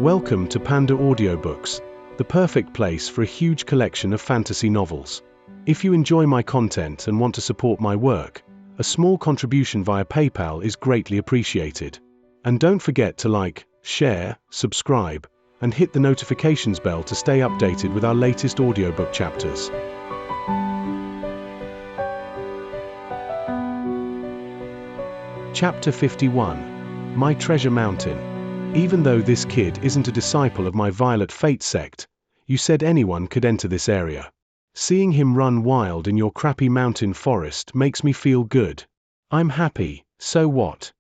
Welcome to PandaAudioBooks, the perfect place for a huge collection of fantasy novels. If you enjoy my content and want to support my work, a small contribution via PayPal is greatly appreciated. And don't forget to like, share, subscribe, and hit the notifications bell to stay updated with our latest audiobook chapters. Chapter 51. My Treasure Mountain. Even though this kid isn't a disciple of my Violet Fate sect, you said anyone could enter this area. Seeing him run wild in your crappy mountain forest makes me feel good. I'm happy, so what?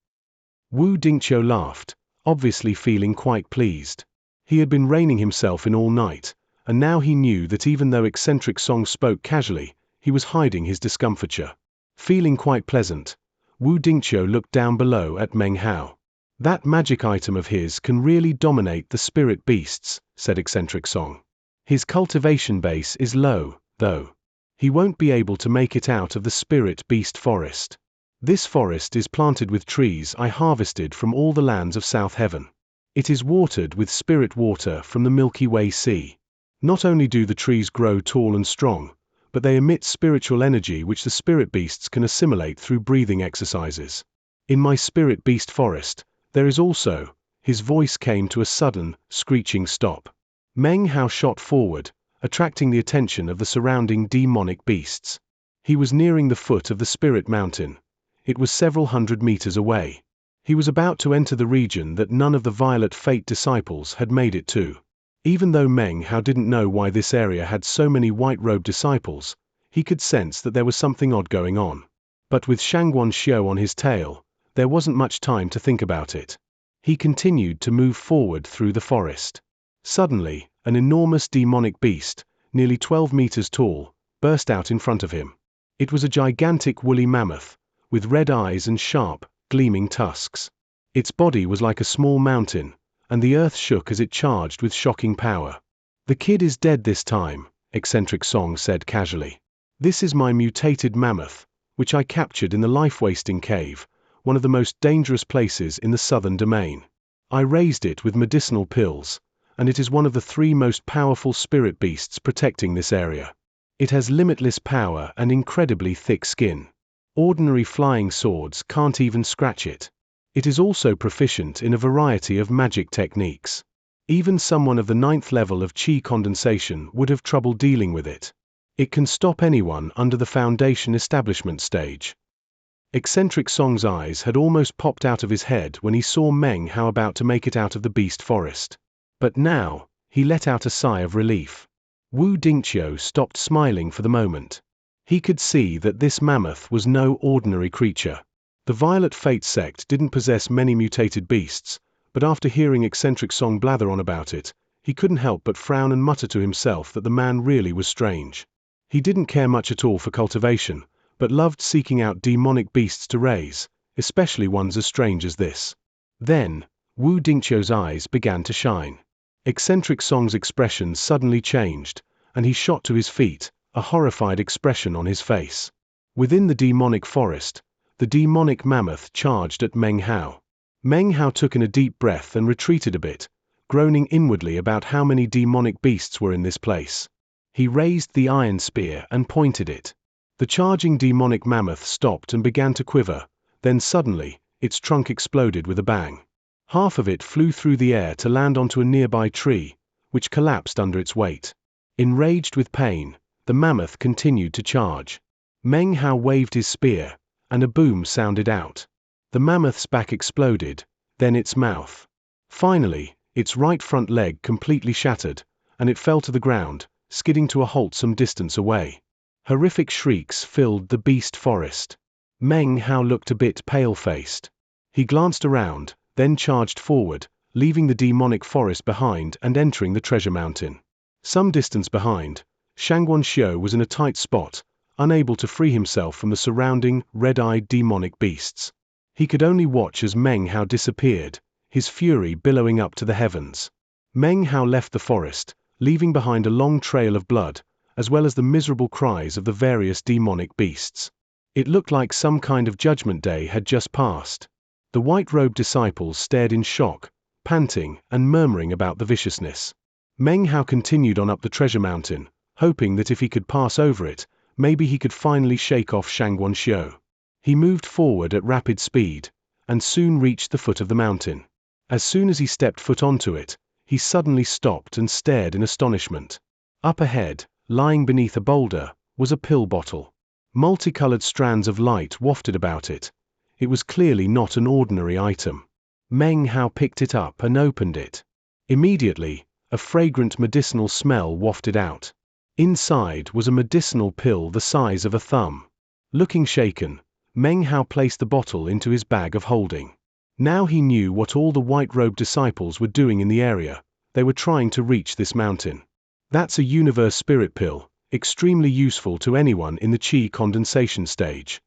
Wu Dingqiu laughed, obviously feeling quite pleased. He had been reining himself in all night, and now he knew that even though eccentric Song spoke casually, he was hiding his discomfiture. Feeling quite pleasant, Wu Dingqiu looked down below at Meng Hao. That magic item of his can really dominate the spirit beasts, said eccentric Song. His cultivation base is low, though. He won't be able to make it out of the spirit beast forest. This forest is planted with trees I harvested from all the lands of South Heaven. It is watered with spirit water from the Milky Way Sea. Not only do the trees grow tall and strong, but they emit spiritual energy which the spirit beasts can assimilate through breathing exercises. In my spirit beast forest, there is also, his voice came to a sudden, screeching stop. Meng Hao shot forward, attracting the attention of the surrounding demonic beasts. He was nearing the foot of the spirit mountain. It was several hundred meters away. He was about to enter the region that none of the Violet Fate disciples had made it to. Even though Meng Hao didn't know why this area had so many white-robed disciples, he could sense that there was something odd going on. But with Xianxia on his tail, there wasn't much time to think about it. He continued to move forward through the forest. Suddenly, an enormous demonic beast, nearly 12 meters tall, burst out in front of him. It was a gigantic woolly mammoth, with red eyes and sharp, gleaming tusks. Its body was like a small mountain, and the earth shook as it charged with shocking power. The kid is dead this time, eccentric Song said casually. This is my mutated mammoth, which I captured in the life-wasting cave, one of the most dangerous places in the southern domain. I raised it with medicinal pills, and it is one of the 3 most powerful spirit beasts protecting this area. It has limitless power and incredibly thick skin. Ordinary flying swords can't even scratch it. It is also proficient in a variety of magic techniques. Even someone of the 9th level of Qi condensation would have trouble dealing with it. It can stop anyone under the foundation establishment stage. Eccentric Song's eyes had almost popped out of his head when he saw Meng Hao about to make it out of the beast forest. But now, he let out a sigh of relief. Wu Dingqiu stopped smiling for the moment. He could see that this mammoth was no ordinary creature. The Violet Fate sect didn't possess many mutated beasts, but after hearing eccentric Song blather on about it, he couldn't help but frown and mutter to himself that the man really was strange. He didn't care much at all for cultivation, but loved seeking out demonic beasts to raise, especially ones as strange as this. Then, Wu Dingqiu's eyes began to shine. Eccentric Song's expression suddenly changed, and he shot to his feet, a horrified expression on his face. Within the demonic forest, the demonic mammoth charged at Meng Hao. Meng Hao took in a deep breath and retreated a bit, groaning inwardly about how many demonic beasts were in this place. He raised the iron spear and pointed it. The charging demonic mammoth stopped and began to quiver, then suddenly, its trunk exploded with a bang. Half of it flew through the air to land onto a nearby tree, which collapsed under its weight. Enraged with pain, the mammoth continued to charge. Meng Hao waved his spear, and a boom sounded out. The mammoth's back exploded, then its mouth. Finally, its right front leg completely shattered, and it fell to the ground, skidding to a halt some distance away. Horrific shrieks filled the beast forest. Meng Hao looked a bit pale-faced. He glanced around, then charged forward, leaving the demonic forest behind and entering the treasure mountain. Some distance behind, Xianxia was in a tight spot, unable to free himself from the surrounding, red-eyed demonic beasts. He could only watch as Meng Hao disappeared, his fury billowing up to the heavens. Meng Hao left the forest, leaving behind a long trail of blood, as well as the miserable cries of the various demonic beasts. It looked like some kind of judgment day had just passed. The white-robed disciples stared in shock, panting and murmuring about the viciousness. Meng Hao continued on up the treasure mountain, hoping that if he could pass over it, maybe he could finally shake off Xianxia. He moved forward at rapid speed, and soon reached the foot of the mountain. As soon as he stepped foot onto it, he suddenly stopped and stared in astonishment. Up ahead, lying beneath a boulder, was a pill bottle. Multicolored strands of light wafted about it. It was clearly not an ordinary item. Meng Hao picked it up and opened it. Immediately, a fragrant medicinal smell wafted out. Inside was a medicinal pill the size of a thumb. Looking shaken, Meng Hao placed the bottle into his bag of holding. Now he knew what all the white-robed disciples were doing in the area. They were trying to reach this mountain. That's a universe spirit pill, extremely useful to anyone in the qi condensation stage.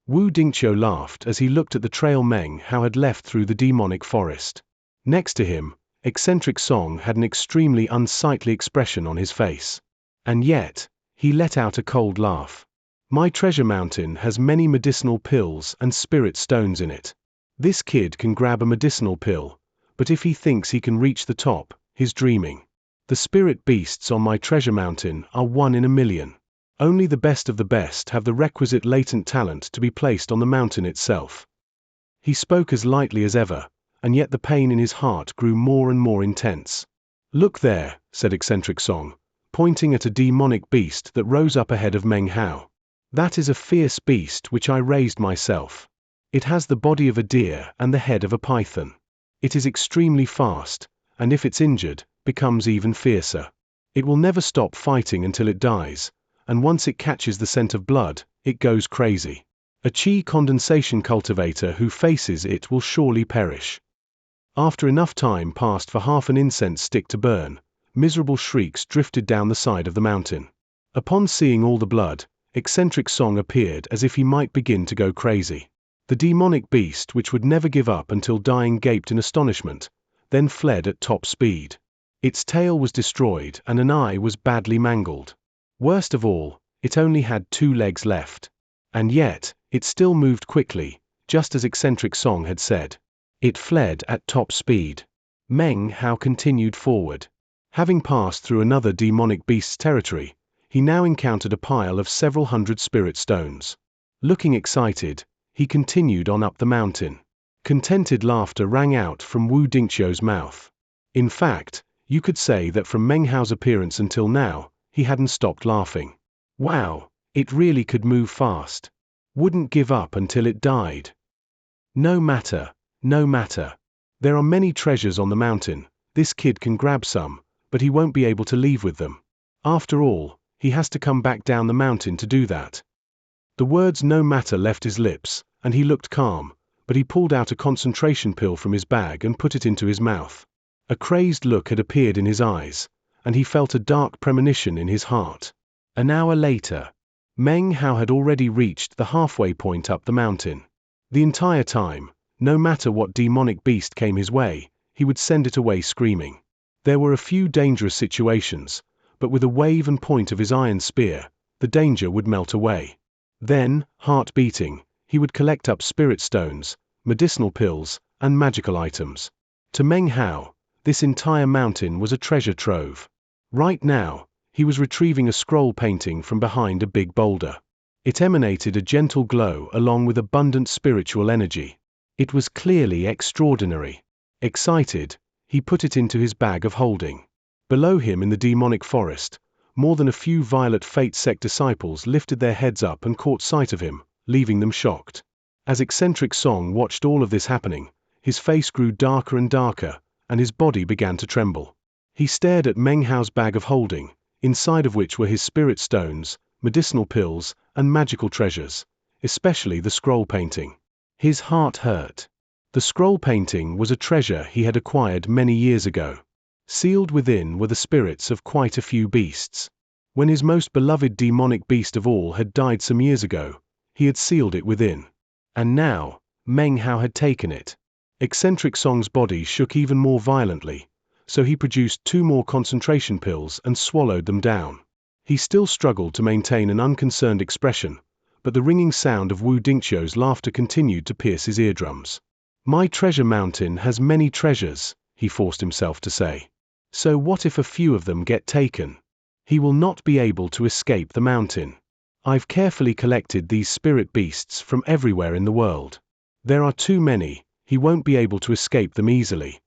Wu Dingqiu laughed as he looked at the trail Meng Hao had left through the demonic forest. Next to him, eccentric Song had an extremely unsightly expression on his face. And yet, he let out a cold laugh. My treasure mountain has many medicinal pills and spirit stones in it. This kid can grab a medicinal pill, but if he thinks he can reach the top, he's dreaming. The spirit beasts on my treasure mountain are 1 in a million. Only the best of the best have the requisite latent talent to be placed on the mountain itself. He spoke as lightly as ever, and yet the pain in his heart grew more and more intense. Look there, said eccentric Song, pointing at a demonic beast that rose up ahead of Meng Hao. That is a fierce beast which I raised myself. It has the body of a deer and the head of a python. It is extremely fast, and if it's injured, becomes even fiercer. It will never stop fighting until it dies, and once it catches the scent of blood, it goes crazy. A qi condensation cultivator who faces it will surely perish. After enough time passed for half an incense stick to burn, miserable shrieks drifted down the side of the mountain. Upon seeing all the blood, eccentric Song appeared as if he might begin to go crazy. The demonic beast, which would never give up until dying, gaped in astonishment, then fled at top speed. Its tail was destroyed and an eye was badly mangled. Worst of all, it only had 2 legs left. And yet, it still moved quickly, just as eccentric Song had said. It fled at top speed. Meng Hao continued forward. Having passed through another demonic beast's territory, he now encountered a pile of several hundred spirit stones. Looking excited, he continued on up the mountain. Contented laughter rang out from Wu Dingqiu's mouth. In fact, you could say that from Meng Hao's appearance until now, he hadn't stopped laughing. Wow, it really could move fast. Wouldn't give up until it died. No matter, no matter. There are many treasures on the mountain. This kid can grab some, but he won't be able to leave with them. After all, he has to come back down the mountain to do that. The words "no matter" left his lips, and he looked calm, but he pulled out a concentration pill from his bag and put it into his mouth. A crazed look had appeared in his eyes, and he felt a dark premonition in his heart. An hour later, Meng Hao had already reached the halfway point up the mountain. The entire time, no matter what demonic beast came his way, he would send it away screaming. There were a few dangerous situations, but with a wave and point of his iron spear, the danger would melt away. Then, heart beating, he would collect up spirit stones, medicinal pills, and magical items. To Meng Hao, this entire mountain was a treasure trove. Right now, he was retrieving a scroll painting from behind a big boulder. It emanated a gentle glow along with abundant spiritual energy. It was clearly extraordinary. Excited, he put it into his bag of holding. Below him in the demonic forest, more than a few Violet Fate sect disciples lifted their heads up and caught sight of him, leaving them shocked. As eccentric Song watched all of this happening, his face grew darker and darker, and his body began to tremble. He stared at Meng Hao's bag of holding, inside of which were his spirit stones, medicinal pills, and magical treasures, especially the scroll painting. His heart hurt. The scroll painting was a treasure he had acquired many years ago. Sealed within were the spirits of quite a few beasts. When his most beloved demonic beast of all had died some years ago, he had sealed it within. And now, Meng Hao had taken it. Eccentric Song's body shook even more violently, so he produced 2 more concentration pills and swallowed them down. He still struggled to maintain an unconcerned expression, but the ringing sound of Wu Dingqiu's laughter continued to pierce his eardrums. My treasure mountain has many treasures, he forced himself to say. So what if a few of them get taken? He will not be able to escape the mountain. I've carefully collected these spirit beasts from everywhere in the world. There are too many, he won't be able to escape them easily.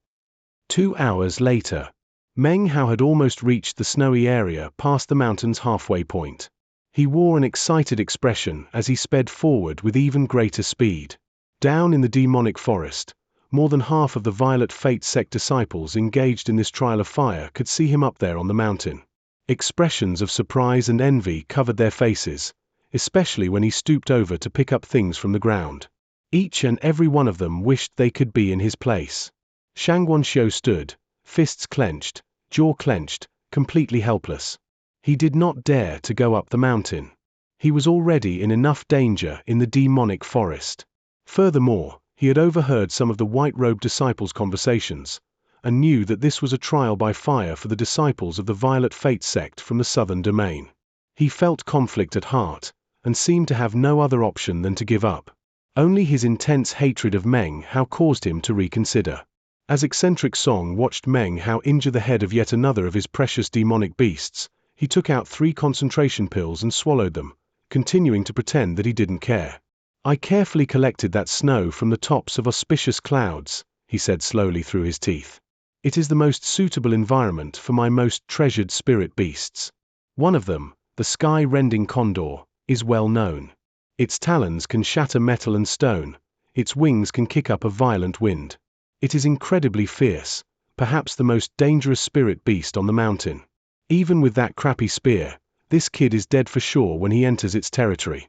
2 hours later, Meng Hao had almost reached the snowy area past the mountain's halfway point. He wore an excited expression as he sped forward with even greater speed. Down in the demonic forest, more than half of the Violet Fate sect disciples engaged in this trial of fire could see him up there on the mountain. Expressions of surprise and envy covered their faces, especially when he stooped over to pick up things from the ground. Each and every one of them wished they could be in his place. Xianxia stood, fists clenched, jaw clenched, completely helpless. He did not dare to go up the mountain. He was already in enough danger in the demonic forest. Furthermore, he had overheard some of the white-robed disciples' conversations, and knew that this was a trial by fire for the disciples of the Violet Fate sect from the southern domain. He felt conflict at heart, and seemed to have no other option than to give up. Only his intense hatred of Meng Hao caused him to reconsider. As eccentric Song watched Meng Hao injure the head of yet another of his precious demonic beasts, he took out 3 concentration pills and swallowed them, continuing to pretend that he didn't care. I carefully collected that snow from the tops of auspicious clouds, he said slowly through his teeth. It is the most suitable environment for my most treasured spirit beasts. One of them, the sky-rending condor, is well known. Its talons can shatter metal and stone, its wings can kick up a violent wind. It is incredibly fierce, perhaps the most dangerous spirit beast on the mountain. Even with that crappy spear, this kid is dead for sure when he enters its territory.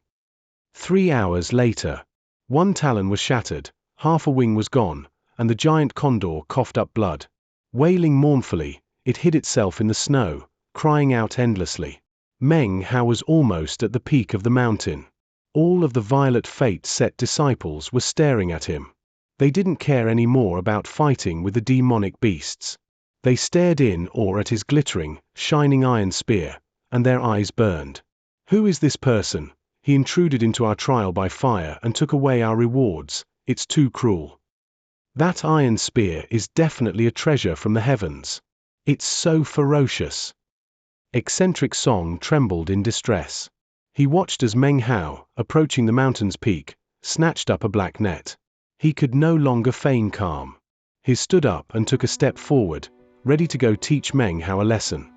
3 hours later, one talon was shattered, half a wing was gone, and the giant condor coughed up blood. Wailing mournfully, it hid itself in the snow, crying out endlessly. Meng Hao was almost at the peak of the mountain. All of the Violet Fate set disciples were staring at him. They didn't care any more about fighting with the demonic beasts. They stared in awe at his glittering, shining iron spear, and their eyes burned. Who is this person? He intruded into our trial by fire and took away our rewards. It's too cruel. That iron spear is definitely a treasure from the heavens. It's so ferocious. Eccentric Song trembled in distress. He watched as Meng Hao, approaching the mountain's peak, snatched up a black net. He could no longer feign calm. He stood up and took a step forward, ready to go teach Meng Hao a lesson.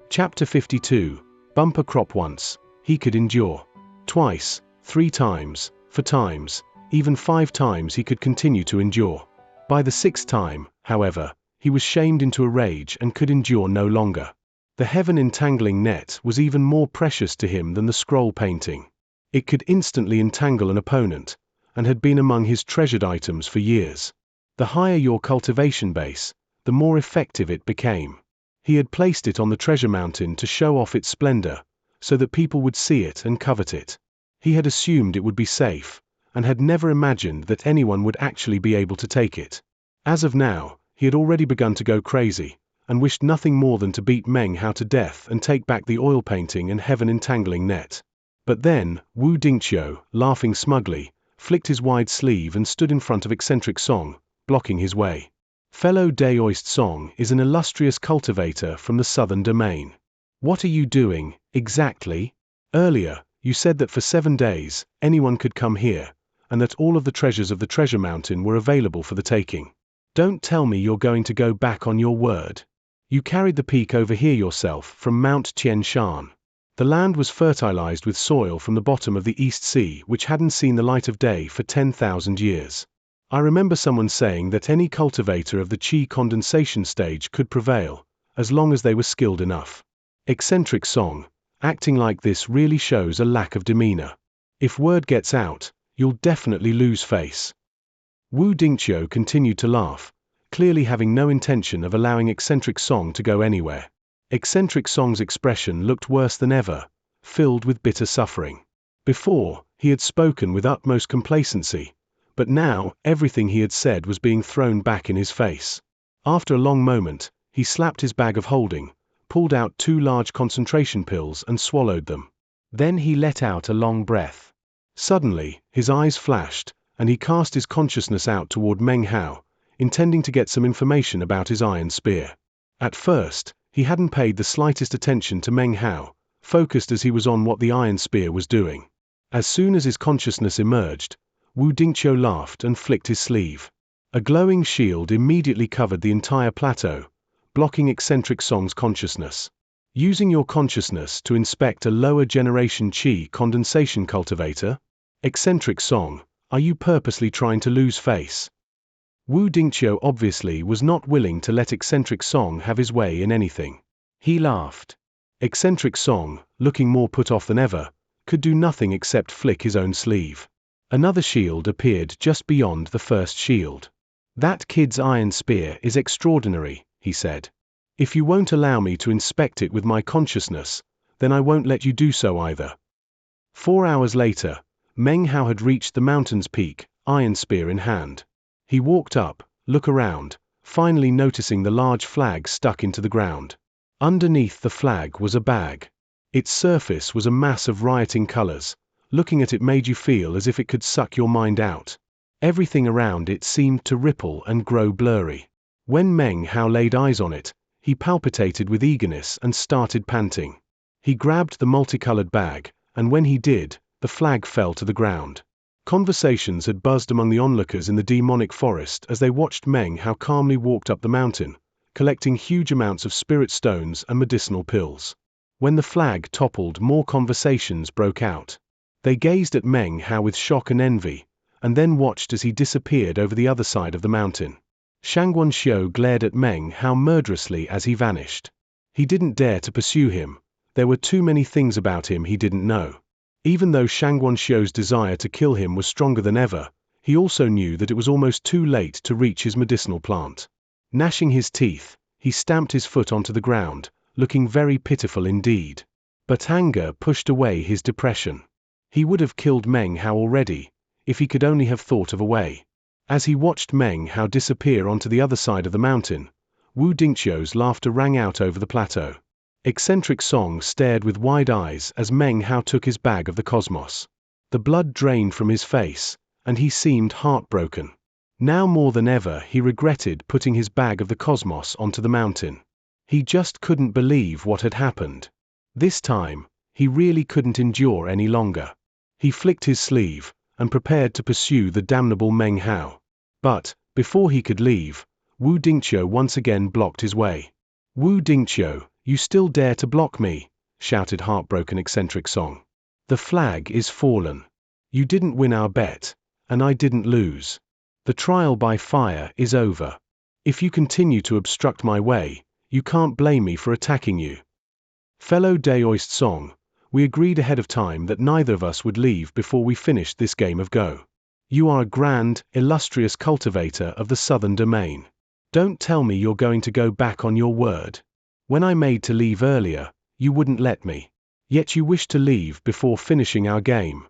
Chapter 52. Bumper crop. Once, he could endure. Twice, 3 times, 4 times, even 5 times he could continue to endure. By the 6th time, however, he was shamed into a rage and could endure no longer. The heaven-entangling net was even more precious to him than the scroll painting. It could instantly entangle an opponent, and had been among his treasured items for years. The higher your cultivation base, the more effective it became. He had placed it on the treasure mountain to show off its splendor, so that people would see it and covet it. He had assumed it would be safe, and had never imagined that anyone would actually be able to take it. As of now, he had already begun to go crazy, and wished nothing more than to beat Meng Hao to death and take back the oil painting and heaven-entangling net. But then, Wu Dingqiu, laughing smugly, flicked his wide sleeve and stood in front of eccentric Song, blocking his way. Fellow Daoist Song is an illustrious cultivator from the southern domain. What are you doing, exactly? Earlier, you said that for 7 days, anyone could come here, and that all of the treasures of the treasure mountain were available for the taking. Don't tell me you're going to go back on your word. You carried the peak over here yourself from Mount Tianshan. The land was fertilized with soil from the bottom of the East Sea which hadn't seen the light of day for 10,000 years. I remember someone saying that any cultivator of the Qi condensation stage could prevail, as long as they were skilled enough. Eccentric Song, acting like this really shows a lack of demeanor. If word gets out, you'll definitely lose face. Wu Dingqiu continued to laugh, clearly having no intention of allowing eccentric Song to go anywhere. Eccentric Song's expression looked worse than ever, filled with bitter suffering. Before, he had spoken with utmost complacency, but now, everything he had said was being thrown back in his face. After a long moment, he slapped his bag of holding, pulled out 2 large concentration pills and swallowed them. Then he let out a long breath. Suddenly, his eyes flashed, and he cast his consciousness out toward Meng Hao, intending to get some information about his iron spear. At first, he hadn't paid the slightest attention to Meng Hao, focused as he was on what the iron spear was doing. As soon as his consciousness emerged, Wu Dingqiu laughed and flicked his sleeve. A glowing shield immediately covered the entire plateau, blocking eccentric Song's consciousness. Using your consciousness to inspect a lower generation qi condensation cultivator? Eccentric Song, are you purposely trying to lose face? Wu Dingqiu obviously was not willing to let eccentric Song have his way in anything. He laughed. Eccentric Song, looking more put off than ever, could do nothing except flick his own sleeve. Another shield appeared just beyond the first shield. That kid's iron spear is extraordinary, he said. If you won't allow me to inspect it with my consciousness, then I won't let you do so either. 4 hours later, Meng Hao had reached the mountain's peak, iron spear in hand. He walked up, looked around, finally noticing the large flag stuck into the ground. Underneath the flag was a bag. Its surface was a mass of rioting colors. Looking at it made you feel as if it could suck your mind out. Everything around it seemed to ripple and grow blurry. When Meng Hao laid eyes on it, he palpitated with eagerness and started panting. He grabbed the multicolored bag, and when he did, the flag fell to the ground. Conversations had buzzed among the onlookers in the demonic forest as they watched Meng Hao calmly walked up the mountain, collecting huge amounts of spirit stones and medicinal pills. When the flag toppled, more conversations broke out. They gazed at Meng Hao with shock and envy, and then watched as he disappeared over the other side of the mountain. Xianxia glared at Meng Hao murderously as he vanished. He didn't dare to pursue him. There were too many things about him he didn't know. Even though Xianxua's desire to kill him was stronger than ever, he also knew that it was almost too late to reach his medicinal plant. Gnashing his teeth, he stamped his foot onto the ground, looking very pitiful indeed. But anger pushed away his depression. He would have killed Meng Hao already, if he could only have thought of a way. As he watched Meng Hao disappear onto the other side of the mountain, Wu Dingqiu's laughter rang out over the plateau. Eccentric Song stared with wide eyes as Meng Hao took his bag of the cosmos. The blood drained from his face, and he seemed heartbroken. Now more than ever he regretted putting his bag of the cosmos onto the mountain. He just couldn't believe what had happened. This time, he really couldn't endure any longer. He flicked his sleeve, and prepared to pursue the damnable Meng Hao. But, before he could leave, Wu Dingqiu once again blocked his way. Wu Dingqiu, you still dare to block me, shouted heartbroken Eccentric Song. The flag is fallen. You didn't win our bet, and I didn't lose. The trial by fire is over. If you continue to obstruct my way, you can't blame me for attacking you. Fellow Daoist Song, we agreed ahead of time that neither of us would leave before we finished this game of Go. You are a grand, illustrious cultivator of the southern domain. Don't tell me you're going to go back on your word. When I made to leave earlier, you wouldn't let me. Yet you wish to leave before finishing our game.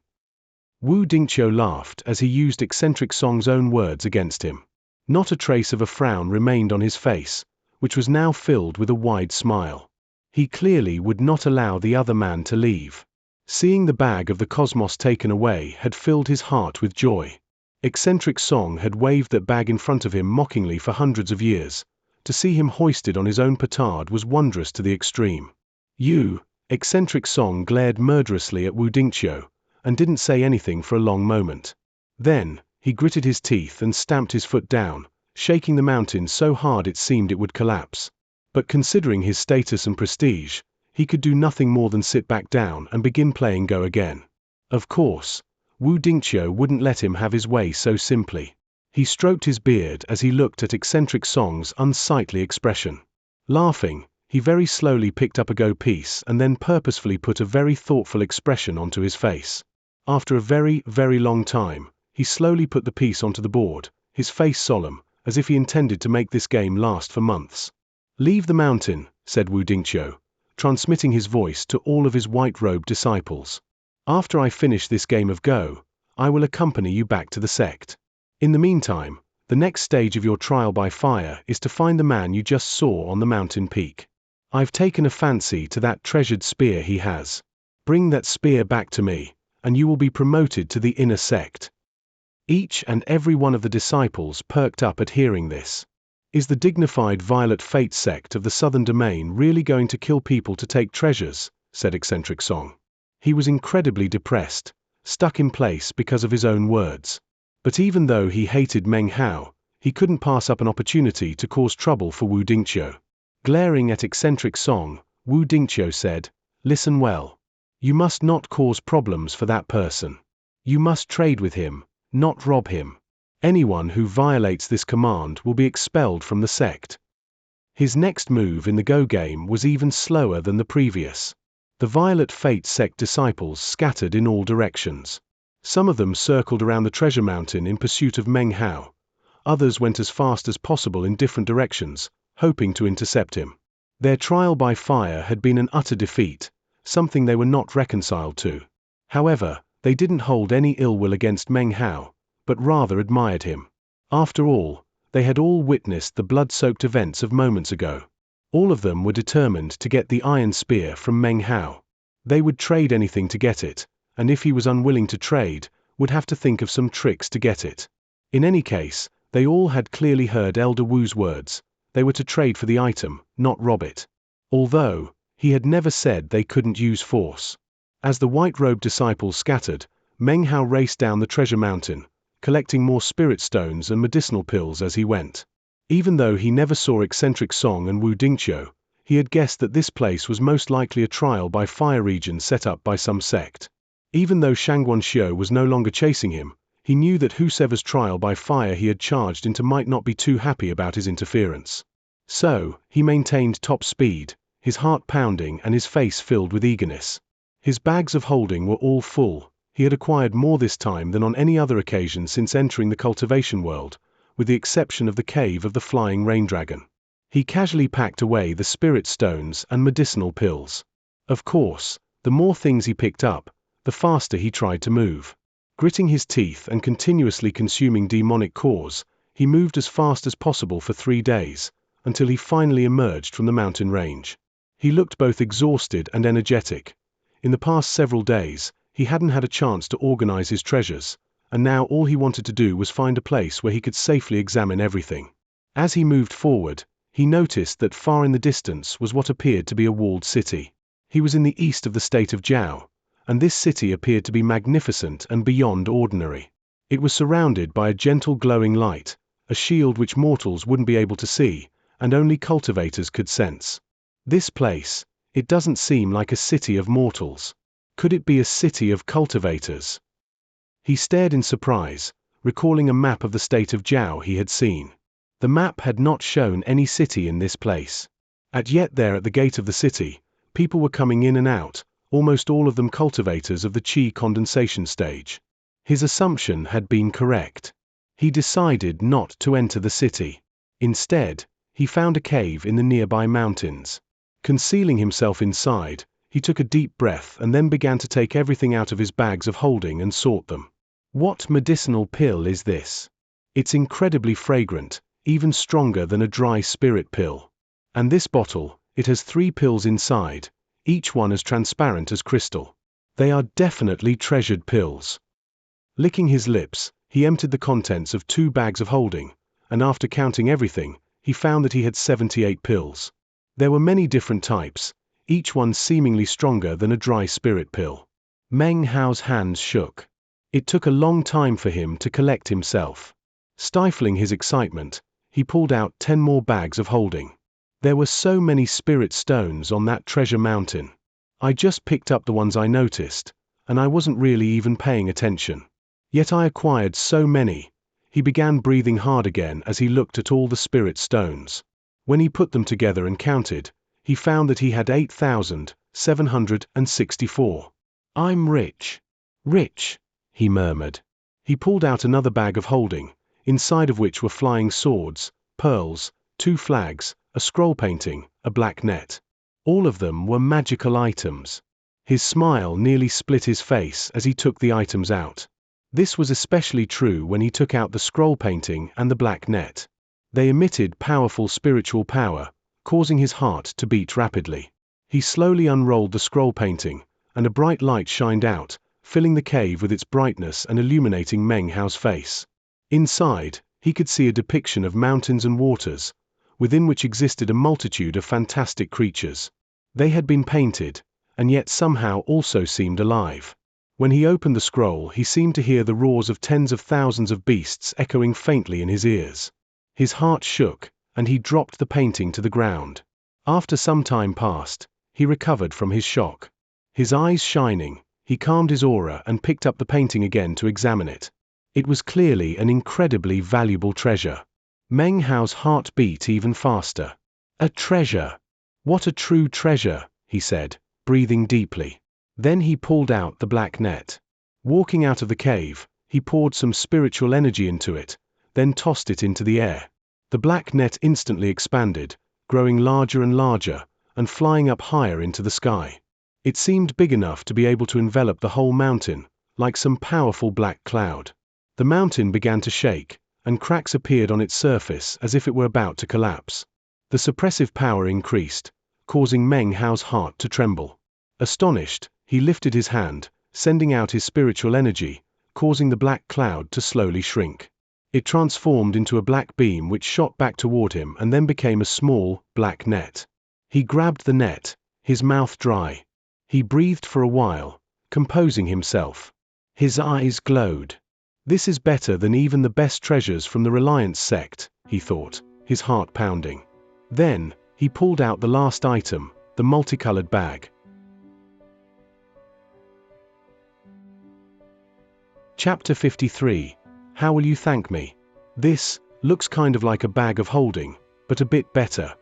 Wu Dingqiu laughed as he used Eccentric Song's own words against him. Not a trace of a frown remained on his face, which was now filled with a wide smile. He clearly would not allow the other man to leave. Seeing the bag of the cosmos taken away had filled his heart with joy. Eccentric Song had waved that bag in front of him mockingly for hundreds of years. To see him hoisted on his own petard was wondrous to the extreme. You, Eccentric Song glared murderously at Wu Dingqiu, and didn't say anything for a long moment. Then, he gritted his teeth and stamped his foot down, shaking the mountain so hard it seemed it would collapse. But considering his status and prestige, he could do nothing more than sit back down and begin playing Go again. Of course, Wu Dingqiu wouldn't let him have his way so simply. He stroked his beard as he looked at Eccentric Song's unsightly expression. Laughing, he very slowly picked up a Go piece and then purposefully put a very thoughtful expression onto his face. After a very, very long time, he slowly put the piece onto the board, his face solemn, as if he intended to make this game last for months. Leave the mountain, said Wu Dingqiu, transmitting his voice to all of his white-robed disciples. After I finish this game of Go, I will accompany you back to the sect. In the meantime, the next stage of your trial by fire is to find the man you just saw on the mountain peak. I've taken a fancy to that treasured spear he has. Bring that spear back to me, and you will be promoted to the inner sect." Each and every one of the disciples perked up at hearing this. Is the dignified Violet Fate sect of the Southern Domain really going to kill people to take treasures? Said eccentric Song. He was incredibly depressed, stuck in place because of his own words. But even though he hated Meng Hao, he couldn't pass up an opportunity to cause trouble for Wu Dingqiu. Glaring at eccentric Song, Wu Dingqiu said, "Listen well. You must not cause problems for that person. You must trade with him, not rob him. Anyone who violates this command will be expelled from the sect." His next move in the Go game was even slower than the previous. The Violet Fate sect disciples scattered in all directions. Some of them circled around the treasure mountain in pursuit of Meng Hao. Others went as fast as possible in different directions, hoping to intercept him. Their trial by fire had been an utter defeat, something they were not reconciled to. However, they didn't hold any ill will against Meng Hao, but rather admired him. After all, they had all witnessed the blood-soaked events of moments ago. All of them were determined to get the iron spear from Meng Hao. They would trade anything to get it, and if he was unwilling to trade, would have to think of some tricks to get it. In any case, they all had clearly heard Elder Wu's words. They were to trade for the item, not rob it. Although, he had never said they couldn't use force. As the white-robed disciples scattered, Meng Hao raced down the treasure mountain, collecting more spirit stones and medicinal pills as he went. Even though he never saw eccentric Song and Wu Dingqiu, he had guessed that this place was most likely a trial by fire region set up by some sect. Even though Xianxia was no longer chasing him, he knew that whosoever's trial by fire he had charged into might not be too happy about his interference. So, he maintained top speed, his heart pounding and his face filled with eagerness. His bags of holding were all full. He had acquired more this time than on any other occasion since entering the cultivation world, with the exception of the cave of the flying rain dragon. He casually packed away the spirit stones and medicinal pills. Of course, the more things he picked up, the faster he tried to move. Gritting his teeth and continuously consuming demonic cores, he moved as fast as possible for 3 days, until he finally emerged from the mountain range. He looked both exhausted and energetic. In the past several days, he hadn't had a chance to organize his treasures, and now all he wanted to do was find a place where he could safely examine everything. As he moved forward, he noticed that far in the distance was what appeared to be a walled city. He was in the east of the state of Zhao, and this city appeared to be magnificent and beyond ordinary. It was surrounded by a gentle glowing light, a shield which mortals wouldn't be able to see, and only cultivators could sense. This place, it doesn't seem like a city of mortals. Could it be a city of cultivators? He stared in surprise, recalling a map of the state of Zhao he had seen. The map had not shown any city in this place. Yet there at the gate of the city, people were coming in and out, almost all of them cultivators of the qi condensation stage. His assumption had been correct. He decided not to enter the city. Instead, he found a cave in the nearby mountains. Concealing himself inside, he took a deep breath and then began to take everything out of his bags of holding and sort them. What medicinal pill is this? It's incredibly fragrant, even stronger than a dry spirit pill. And this bottle, it has 3 pills inside, each one as transparent as crystal. They are definitely treasured pills. Licking his lips, he emptied the contents of 2 bags of holding, and after counting everything, he found that he had 78 pills. There were many different types, each one seemingly stronger than a dry spirit pill. Meng Hao's hands shook. It took a long time for him to collect himself. Stifling his excitement, he pulled out 10 more bags of holding. There were so many spirit stones on that treasure mountain. I just picked up the ones I noticed, and I wasn't really even paying attention. Yet I acquired so many. He began breathing hard again as he looked at all the spirit stones. When he put them together and counted, he found that he had 8,764. I'm rich. Rich, he murmured. He pulled out another bag of holding, inside of which were flying swords, pearls, 2 flags, a scroll painting, a black net. All of them were magical items. His smile nearly split his face as he took the items out. This was especially true when he took out the scroll painting and the black net. They emitted powerful spiritual power, causing his heart to beat rapidly. He slowly unrolled the scroll painting, and a bright light shined out, filling the cave with its brightness and illuminating Meng Hao's face. Inside, he could see a depiction of mountains and waters, within which existed a multitude of fantastic creatures. They had been painted, and yet somehow also seemed alive. When he opened the scroll, he seemed to hear the roars of tens of thousands of beasts echoing faintly in his ears. His heart shook, and he dropped the painting to the ground. After some time passed, he recovered from his shock. His eyes shining, he calmed his aura and picked up the painting again to examine it. It was clearly an incredibly valuable treasure. Meng Hao's heart beat even faster. A treasure! What a true treasure, he said, breathing deeply. Then he pulled out the black net. Walking out of the cave, he poured some spiritual energy into it, then tossed it into the air. The black net instantly expanded, growing larger and larger, and flying up higher into the sky. It seemed big enough to be able to envelop the whole mountain, like some powerful black cloud. The mountain began to shake, and cracks appeared on its surface as if it were about to collapse. The suppressive power increased, causing Meng Hao's heart to tremble. Astonished, he lifted his hand, sending out his spiritual energy, causing the black cloud to slowly shrink. It transformed into a black beam which shot back toward him and then became a small, black net. He grabbed the net, his mouth dry. He breathed for a while, composing himself. His eyes glowed. This is better than even the best treasures from the Reliance sect, he thought, his heart pounding. Then, he pulled out the last item, the multicolored bag. Chapter 53. How will you thank me? This looks kind of like a bag of holding, but a bit better.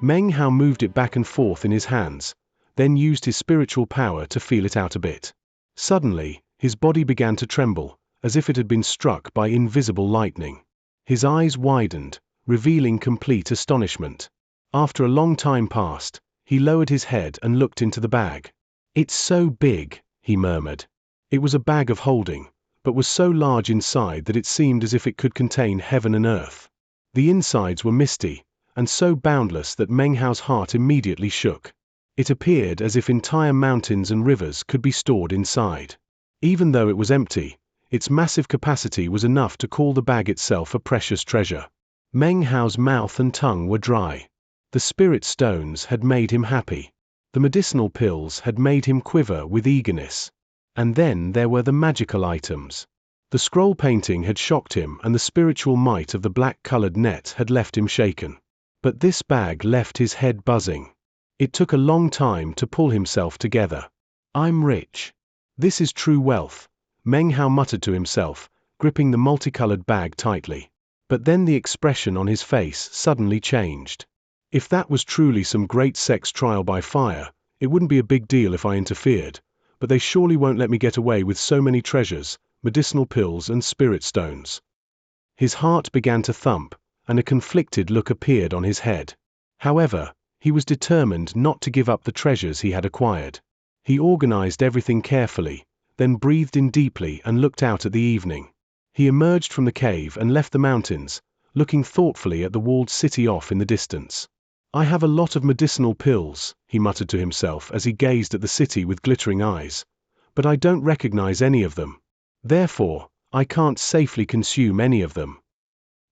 Meng Hao moved it back and forth in his hands, then used his spiritual power to feel it out a bit. Suddenly, his body began to tremble, as if it had been struck by invisible lightning. His eyes widened, revealing complete astonishment. After a long time passed, he lowered his head and looked into the bag. "It's so big," he murmured. It was a bag of holding, but was so large inside that it seemed as if it could contain heaven and earth. The insides were misty, and so boundless that Meng Hao's heart immediately shook. It appeared as if entire mountains and rivers could be stored inside. Even though it was empty, its massive capacity was enough to call the bag itself a precious treasure. Meng Hao's mouth and tongue were dry. The spirit stones had made him happy. The medicinal pills had made him quiver with eagerness. And then there were the magical items. The scroll painting had shocked him, and the spiritual might of the black-colored net had left him shaken. But this bag left his head buzzing. It took a long time to pull himself together. "I'm rich. This is true wealth," Meng Hao muttered to himself, gripping the multicolored bag tightly. But then the expression on his face suddenly changed. If that was truly some great sex trial by fire, it wouldn't be a big deal if I interfered, but they surely won't let me get away with so many treasures, medicinal pills and spirit stones. His heart began to thump, and a conflicted look appeared on his head. However, he was determined not to give up the treasures he had acquired. He organized everything carefully, then breathed in deeply and looked out at the evening. He emerged from the cave and left the mountains, looking thoughtfully at the walled city off in the distance. "I have a lot of medicinal pills," he muttered to himself as he gazed at the city with glittering eyes, "but I don't recognize any of them. Therefore, I can't safely consume any of them."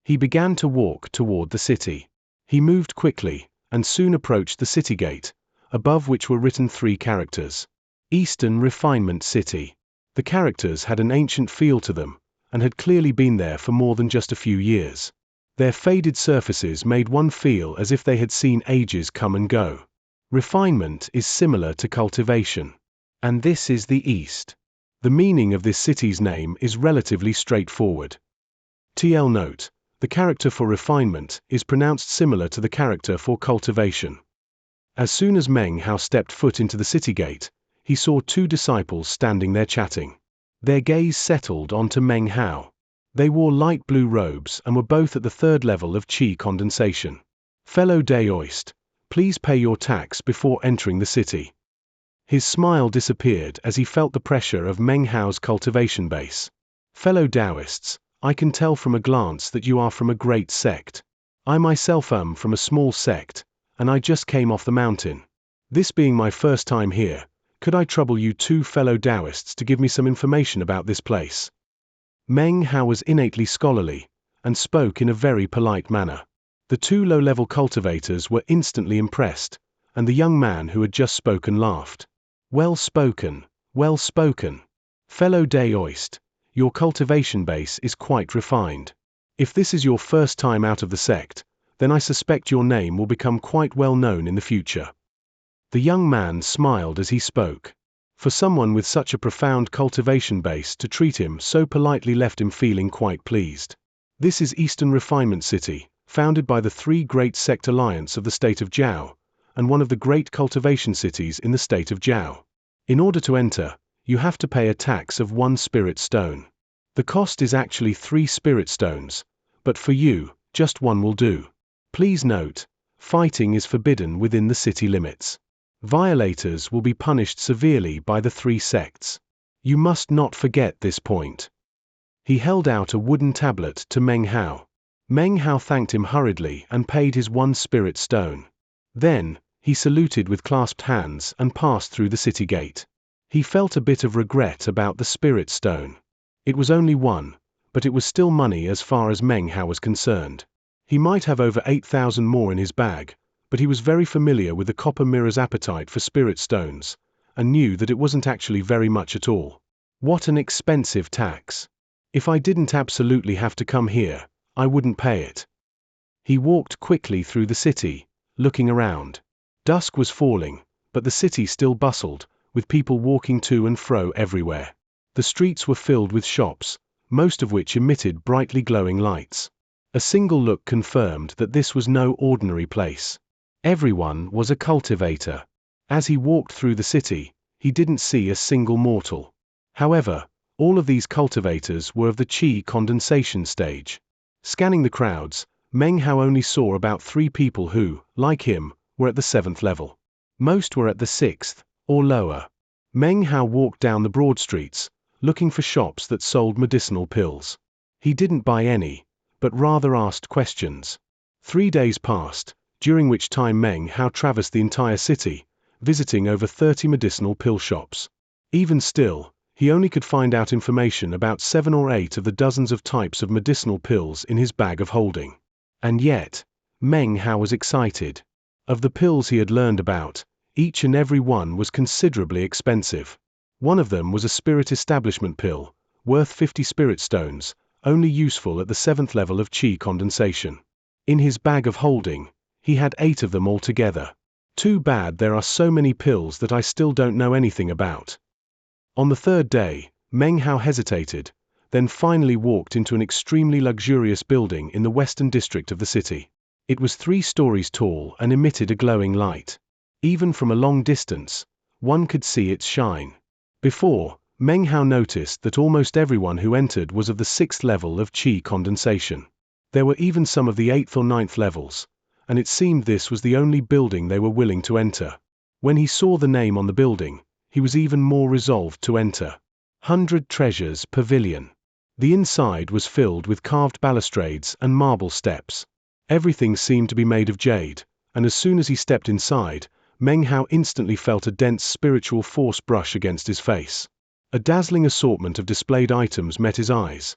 He began to walk toward the city. He moved quickly, and soon approached the city gate, above which were written 3 characters. Eastern Refinement City. The characters had an ancient feel to them, and had clearly been there for more than just a few years. Their faded surfaces made one feel as if they had seen ages come and go. Refinement is similar to cultivation. And this is the East. The meaning of this city's name is relatively straightforward. TL note: the character for refinement is pronounced similar to the character for cultivation. As soon as Meng Hao stepped foot into the city gate, he saw 2 disciples standing there chatting. Their gaze settled onto Meng Hao. They wore light blue robes and were both at the 3rd level of qi condensation. "Fellow Daoist, please pay your tax before entering the city." His smile disappeared as he felt the pressure of Meng Hao's cultivation base. "Fellow Taoists, I can tell from a glance that you are from a great sect. I myself am from a small sect, and I just came off the mountain. This being my first time here, could I trouble you two fellow Taoists to give me some information about this place?" Meng Hao was innately scholarly, and spoke in a very polite manner. The two low-level cultivators were instantly impressed, and the young man who had just spoken laughed. Well spoken, fellow Daoist. Your cultivation base is quite refined. If this is your first time out of the sect, then I suspect your name will become quite well known in the future." The young man smiled as he spoke. For someone with such a profound cultivation base to treat him so politely left him feeling quite pleased. This is Eastern Refinement City, founded by the three great sect alliance of the state of Jiao, and one of the great cultivation cities in the state of Jiao. In order to enter, you have to pay a tax of 1 spirit stone. The cost is actually 3 spirit stones, but for you, just 1 will do. Please note, fighting is forbidden within the city limits. Violators will be punished severely by the 3 sects. You must not forget this point. He held out a wooden tablet to Meng Hao. Meng Hao thanked him hurriedly and paid his 1 spirit stone. Then, he saluted with clasped hands and passed through the city gate. He felt a bit of regret about the spirit stone. It was only 1, but it was still money as far as Meng Hao was concerned. He might have over 8,000 more in his bag, but he was very familiar with the copper mirror's appetite for spirit stones, and knew that it wasn't actually very much at all. What an expensive tax. If I didn't absolutely have to come here, I wouldn't pay it. He walked quickly through the city, looking around. Dusk was falling, but the city still bustled, with people walking to and fro everywhere. The streets were filled with shops, most of which emitted brightly glowing lights. A single look confirmed that this was no ordinary place. Everyone was a cultivator. As he walked through the city, he didn't see a single mortal. However, all of these cultivators were of the qi condensation stage. Scanning the crowds, Meng Hao only saw about 3 people who, like him, were at the 7th level. Most were at the 6th, or lower. Meng Hao walked down the broad streets, looking for shops that sold medicinal pills. He didn't buy any, but rather asked questions. 3 days passed, during which time Meng Hao traversed the entire city, visiting over 30 medicinal pill shops. Even still, he only could find out information about 7 or 8 of the dozens of types of medicinal pills in his bag of holding. And yet, Meng Hao was excited. Of the pills he had learned about, each and every one was considerably expensive. One of them was a spirit establishment pill, worth 50 spirit stones, only useful at the 7th level of qi condensation. In his bag of holding, he had 8 of them altogether. Too bad there are so many pills that I still don't know anything about. On the 3rd day, Meng Hao hesitated, then finally walked into an extremely luxurious building in the western district of the city. It was 3 stories tall and emitted a glowing light. Even from a long distance, one could see its shine. Before, Meng Hao noticed that almost everyone who entered was of the 6th level of qi condensation. There were even some of the 8th or 9th levels, and it seemed this was the only building they were willing to enter. When he saw the name on the building, he was even more resolved to enter. 100 Treasures Pavilion. The inside was filled with carved balustrades and marble steps. Everything seemed to be made of jade, and as soon as he stepped inside, Meng Hao instantly felt a dense spiritual force brush against his face. A dazzling assortment of displayed items met his eyes.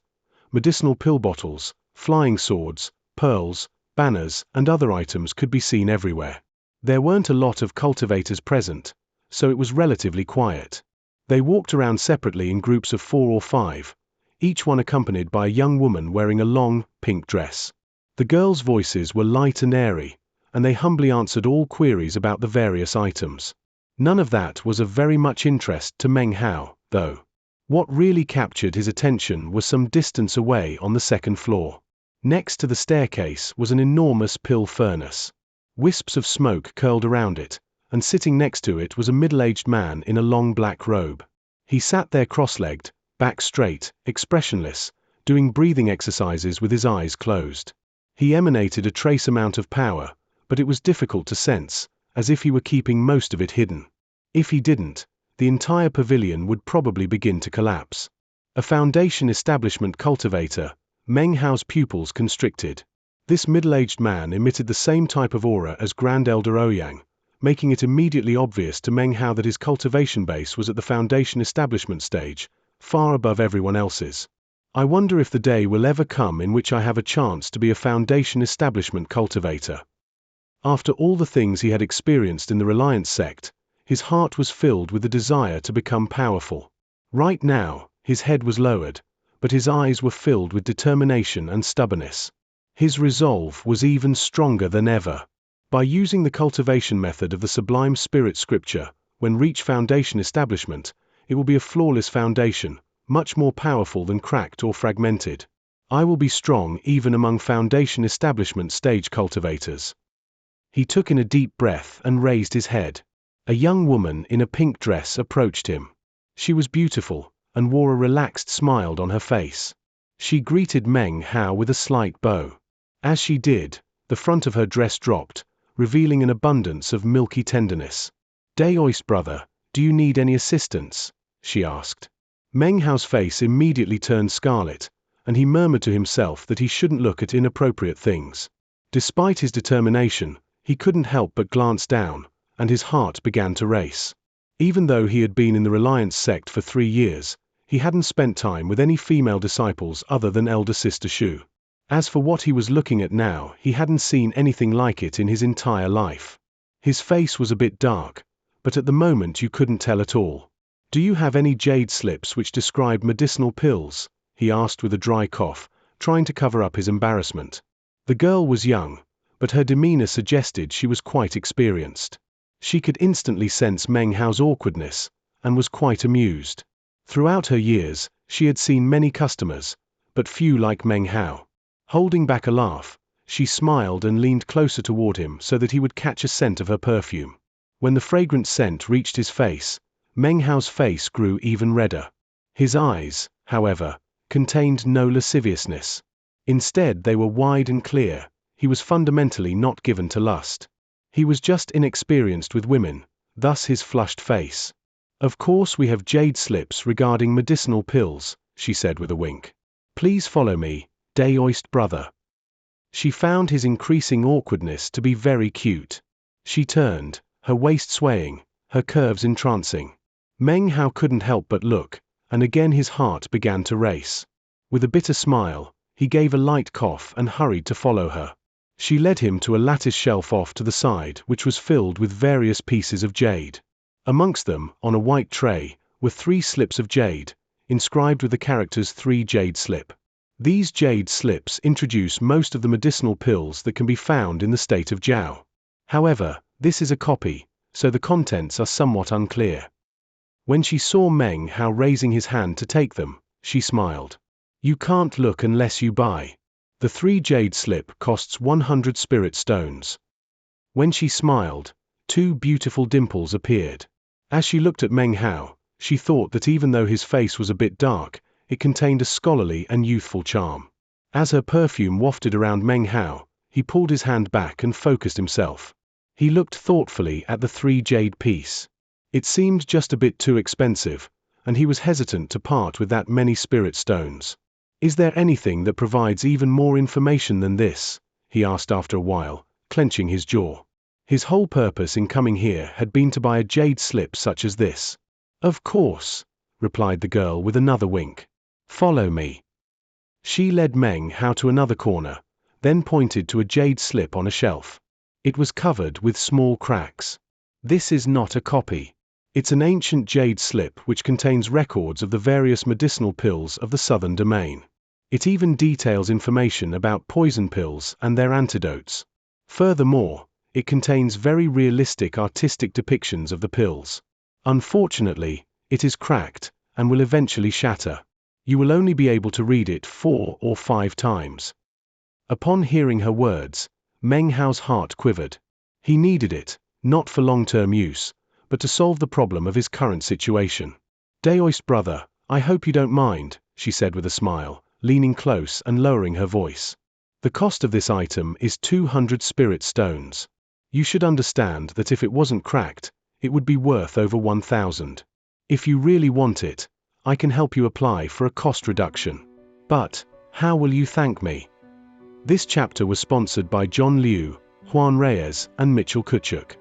Medicinal pill bottles, flying swords, pearls, banners, and other items could be seen everywhere. There weren't a lot of cultivators present, so it was relatively quiet. They walked around separately in groups of 4 or 5, each one accompanied by a young woman wearing a long, pink dress. The girls' voices were light and airy, and they humbly answered all queries about the various items. None of that was of very much interest to Meng Hao, though. What really captured his attention was some distance away on the 2nd floor. Next to the staircase was an enormous pill furnace. Wisps of smoke curled around it, and sitting next to it was a middle-aged man in a long black robe. He sat there cross-legged, back straight, expressionless, doing breathing exercises with his eyes closed. He emanated a trace amount of power, but it was difficult to sense, as if he were keeping most of it hidden. If he didn't, the entire pavilion would probably begin to collapse. A foundation establishment cultivator, Meng Hao's pupils constricted. This middle-aged man emitted the same type of aura as Grand Elder Ouyang, making it immediately obvious to Meng Hao that his cultivation base was at the foundation establishment stage, far above everyone else's. I wonder if the day will ever come in which I have a chance to be a foundation establishment cultivator. After all the things he had experienced in the Reliance sect, his heart was filled with the desire to become powerful. Right now, his head was lowered, but his eyes were filled with determination and stubbornness. His resolve was even stronger than ever. By using the cultivation method of the Sublime Spirit Scripture, when reach foundation establishment, it will be a flawless foundation, much more powerful than cracked or fragmented. I will be strong even among foundation establishment stage cultivators. He took in a deep breath and raised his head. A young woman in a pink dress approached him. She was beautiful, and wore a relaxed smile on her face. She greeted Meng Hao with a slight bow. As she did, the front of her dress dropped, revealing an abundance of milky tenderness. "Daoist brother, do you need any assistance?" she asked. Meng Hao's face immediately turned scarlet, and he murmured to himself that he shouldn't look at inappropriate things. Despite his determination, he couldn't help but glance down, and his heart began to race. Even though he had been in the Reliance sect for 3 years, he hadn't spent time with any female disciples other than Elder Sister Shu. As for what he was looking at now, he hadn't seen anything like it in his entire life. His face was a bit dark, but at the moment you couldn't tell at all. "Do you have any jade slips which describe medicinal pills?" he asked with a dry cough, trying to cover up his embarrassment. The girl was young, but her demeanor suggested she was quite experienced. She could instantly sense Meng Hao's awkwardness, and was quite amused. Throughout her years, she had seen many customers, but few like Meng Hao. Holding back a laugh, she smiled and leaned closer toward him so that he would catch a scent of her perfume. When the fragrant scent reached his face, Meng Hao's face grew even redder. His eyes, however, contained no lasciviousness. Instead, they were wide and clear. He was fundamentally not given to lust. He was just inexperienced with women, thus his flushed face. "Of course we have jade slips regarding medicinal pills," she said with a wink. "Please follow me, Daoist brother." She found his increasing awkwardness to be very cute. She turned, her waist swaying, her curves entrancing. Meng Hao couldn't help but look, and again his heart began to race. With a bitter smile, he gave a light cough and hurried to follow her. She led him to a lattice shelf off to the side which was filled with various pieces of jade. Amongst them, on a white tray, were 3 slips of jade, inscribed with the characters 3 jade slip. These jade slips introduce most of the medicinal pills that can be found in the state of Jiao. However, this is a copy, so the contents are somewhat unclear. When she saw Meng Hao raising his hand to take them, she smiled. "You can't look unless you buy. The 3 jade slip costs 100 spirit stones." When she smiled, 2 beautiful dimples appeared. As she looked at Meng Hao, she thought that even though his face was a bit dark, it contained a scholarly and youthful charm. As her perfume wafted around Meng Hao, he pulled his hand back and focused himself. He looked thoughtfully at the 3 jade piece. It seemed just a bit too expensive, and he was hesitant to part with that many spirit stones. "Is there anything that provides even more information than this?" he asked after a while, clenching his jaw. His whole purpose in coming here had been to buy a jade slip such as this. "Of course," replied the girl with another wink. "Follow me." She led Meng Hao to another corner, then pointed to a jade slip on a shelf. It was covered with small cracks. "This is not a copy. It's an ancient jade slip which contains records of the various medicinal pills of the southern domain. It even details information about poison pills and their antidotes. Furthermore, it contains very realistic artistic depictions of the pills. Unfortunately, it is cracked, and will eventually shatter. You will only be able to read it 4 or 5 times. Upon hearing her words, Meng Hao's heart quivered. He needed it, not for long-term use, but to solve the problem of his current situation. "Daoist brother, I hope you don't mind," she said with a smile, leaning close and lowering her voice. "The cost of this item is 200 spirit stones. You should understand that if it wasn't cracked, it would be worth over 1,000. If you really want it, I can help you apply for a cost reduction. But, how will you thank me?" This chapter was sponsored by John Liu, Juan Reyes, and Mitchell Kutchuk.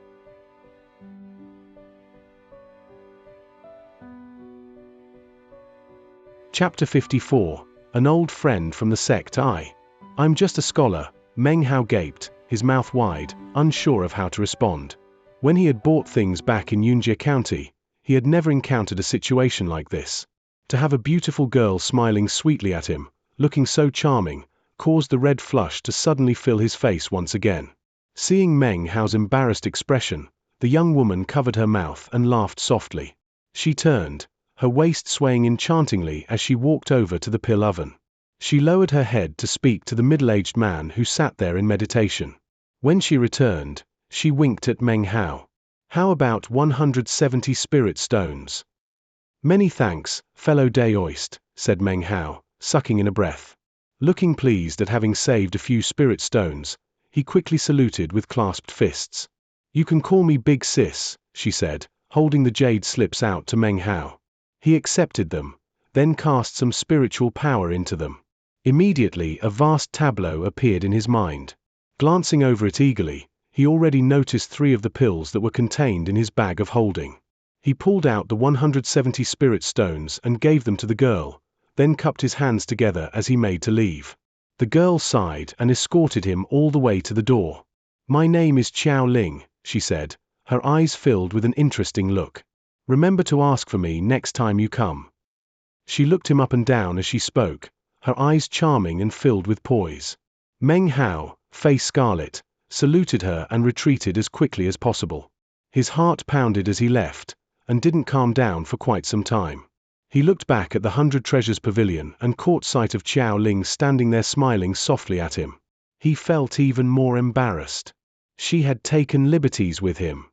Chapter 54. An Old Friend from the Sect. I'm just a scholar, Meng Hao gaped, his mouth wide, unsure of how to respond. When he had bought things back in Xianxia County, he had never encountered a situation like this. To have a beautiful girl smiling sweetly at him, looking so charming, caused the red flush to suddenly fill his face once again. Seeing Meng Hao's embarrassed expression, the young woman covered her mouth and laughed softly. She turned, her waist swaying enchantingly as she walked over to the pill oven. She lowered her head to speak to the middle-aged man who sat there in meditation. When she returned, she winked at Meng Hao. How about 170 spirit stones? Many thanks, fellow Daoist, said Meng Hao, sucking in a breath. Looking pleased at having saved a few spirit stones, he quickly saluted with clasped fists. You can call me Big Sis, she said, holding the jade slips out to Meng Hao. He accepted them, then cast some spiritual power into them. Immediately a vast tableau appeared in his mind. Glancing over it eagerly, he already noticed 3 of the pills that were contained in his bag of holding. He pulled out the 170 spirit stones and gave them to the girl, then cupped his hands together as he made to leave. The girl sighed and escorted him all the way to the door. My name is Xiao Ling, she said, her eyes filled with an interesting look. Remember to ask for me next time you come. She looked him up and down as she spoke, her eyes charming and filled with poise. Meng Hao, face scarlet, saluted her and retreated as quickly as possible. His heart pounded as he left, and didn't calm down for quite some time. He looked back at the 100 Treasures Pavilion and caught sight of Xiao Ling standing there smiling softly at him. He felt even more embarrassed. She had taken liberties with him.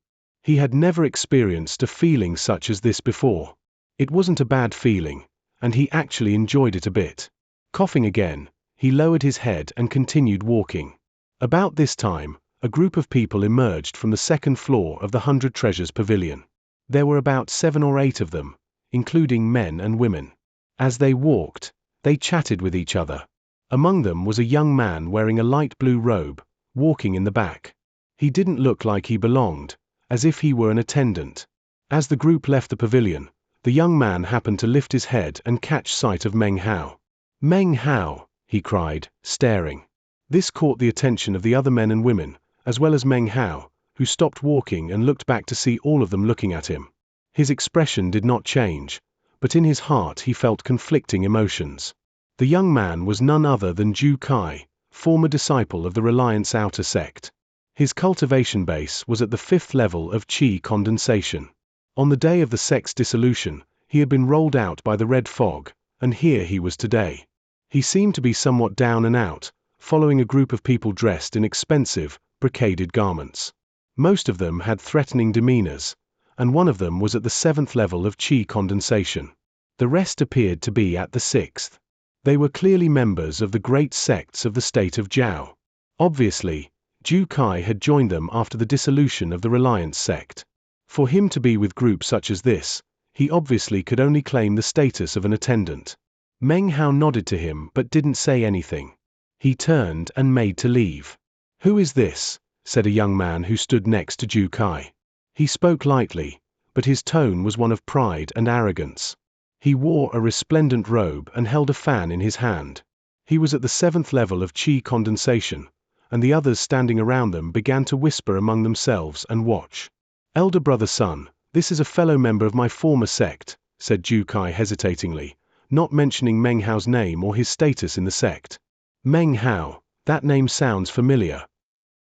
He had never experienced a feeling such as this before. It wasn't a bad feeling, and he actually enjoyed it a bit. Coughing again, he lowered his head and continued walking. About this time, a group of people emerged from the 2nd floor of the 100 Treasures Pavilion. There were about 7 or 8 of them, including men and women. As they walked, they chatted with each other. Among them was a young man wearing a light blue robe, walking in the back. He didn't look like he belonged, as if he were an attendant. As the group left the pavilion, the young man happened to lift his head and catch sight of Meng Hao. Meng Hao, he cried, staring. This caught the attention of the other men and women, as well as Meng Hao, who stopped walking and looked back to see all of them looking at him. His expression did not change, but in his heart he felt conflicting emotions. The young man was none other than Zhu Kai, former disciple of the Reliance Outer Sect. His cultivation base was at the 5th level of Qi condensation. On the day of the sect's dissolution, he had been rolled out by the red fog, and here he was today. He seemed to be somewhat down and out, following a group of people dressed in expensive, brocaded garments. Most of them had threatening demeanors, and one of them was at the 7th level of Qi condensation. The rest appeared to be at the 6th. They were clearly members of the great sects of the state of Zhao. Obviously, Zhu Kai had joined them after the dissolution of the Reliance sect. For him to be with groups such as this, he obviously could only claim the status of an attendant. Meng Hao nodded to him but didn't say anything. He turned and made to leave. Who is this? Said a young man who stood next to Zhu Kai. He spoke lightly, but his tone was one of pride and arrogance. He wore a resplendent robe and held a fan in his hand. He was at the 7th level of Qi condensation, and the others standing around them began to whisper among themselves and watch. Elder brother son, this is a fellow member of my former sect, said Zhu Kai hesitatingly, not mentioning Meng Hao's name or his status in the sect. Meng Hao, that name sounds familiar.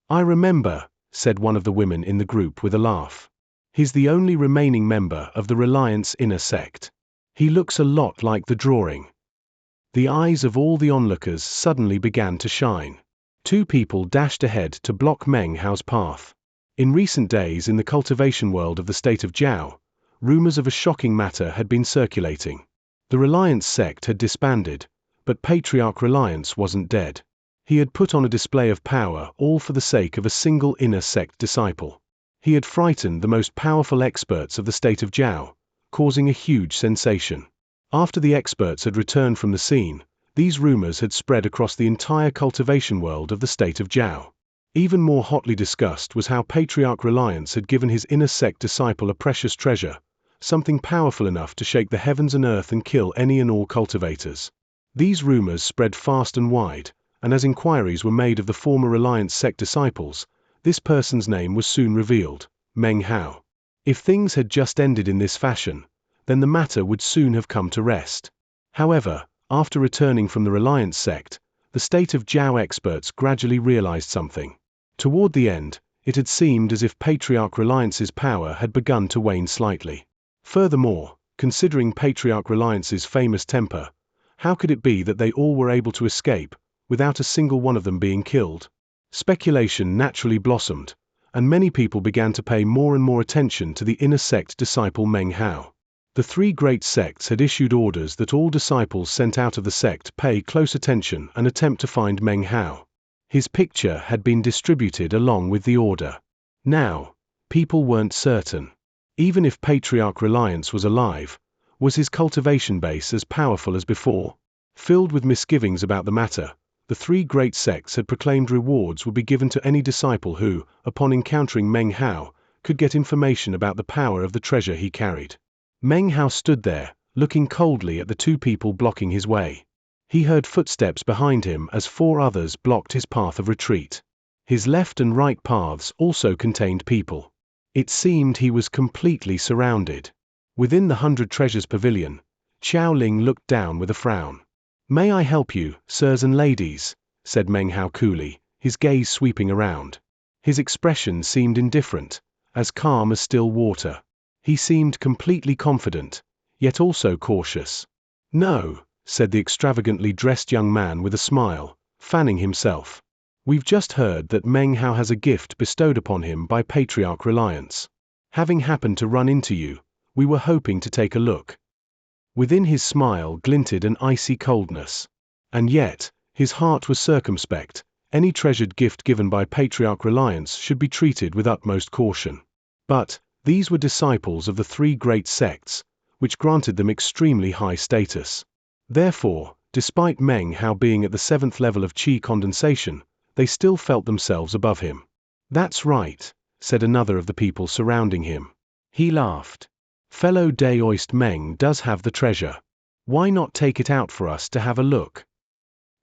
I remember, said one of the women in the group with a laugh. He's the only remaining member of the Reliance Inner Sect. He looks a lot like the drawing. The eyes of all the onlookers suddenly began to shine. 2 people dashed ahead to block Meng Hao's path. In recent days in the cultivation world of the state of Zhao, rumors of a shocking matter had been circulating. The Reliance sect had disbanded, but Patriarch Reliance wasn't dead. He had put on a display of power all for the sake of a single inner sect disciple. He had frightened the most powerful experts of the state of Zhao, causing a huge sensation. After the experts had returned from the scene, these rumors had spread across the entire cultivation world of the state of Zhao. Even more hotly discussed was how Patriarch Reliance had given his inner sect disciple a precious treasure, something powerful enough to shake the heavens and earth and kill any and all cultivators. These rumors spread fast and wide, and as inquiries were made of the former Reliance sect disciples, this person's name was soon revealed: Meng Hao. If things had just ended in this fashion, then the matter would soon have come to rest. However, after returning from the Reliance sect, the state of Zhao experts gradually realized something. Toward the end, it had seemed as if Patriarch Reliance's power had begun to wane slightly. Furthermore, considering Patriarch Reliance's famous temper, how could it be that they all were able to escape, without a single one of them being killed? Speculation naturally blossomed, and many people began to pay more and more attention to the inner sect disciple Meng Hao. The three great sects had issued orders that all disciples sent out of the sect pay close attention and attempt to find Meng Hao. His picture had been distributed along with the order. Now, people weren't certain. Even if Patriarch Reliance was alive, was his cultivation base as powerful as before? Filled with misgivings about the matter, the three great sects had proclaimed rewards would be given to any disciple who, upon encountering Meng Hao, could get information about the power of the treasure he carried. Meng Hao stood there, looking coldly at the two people blocking his way. He heard footsteps behind him as four others blocked his path of retreat. His left and right paths also contained people. It seemed he was completely surrounded. Within the 100 Treasures Pavilion, Xiao Ling looked down with a frown. "May I help you, sirs and ladies?" said Meng Hao coolly, his gaze sweeping around. His expression seemed indifferent, as calm as still water. He seemed completely confident, yet also cautious. "No," said the extravagantly dressed young man with a smile, fanning himself. "We've just heard that Meng Hao has a gift bestowed upon him by Patriarch Reliance. Having happened to run into you, we were hoping to take a look." Within his smile glinted an icy coldness. And yet, his heart was circumspect. Any treasured gift given by Patriarch Reliance should be treated with utmost caution. But these were disciples of the three great sects, which granted them extremely high status. Therefore, despite Meng Hao being at the 7th level of qi condensation, they still felt themselves above him. "That's right," said another of the people surrounding him. He laughed. "Fellow Daoist Meng does have the treasure. Why not take it out for us to have a look?"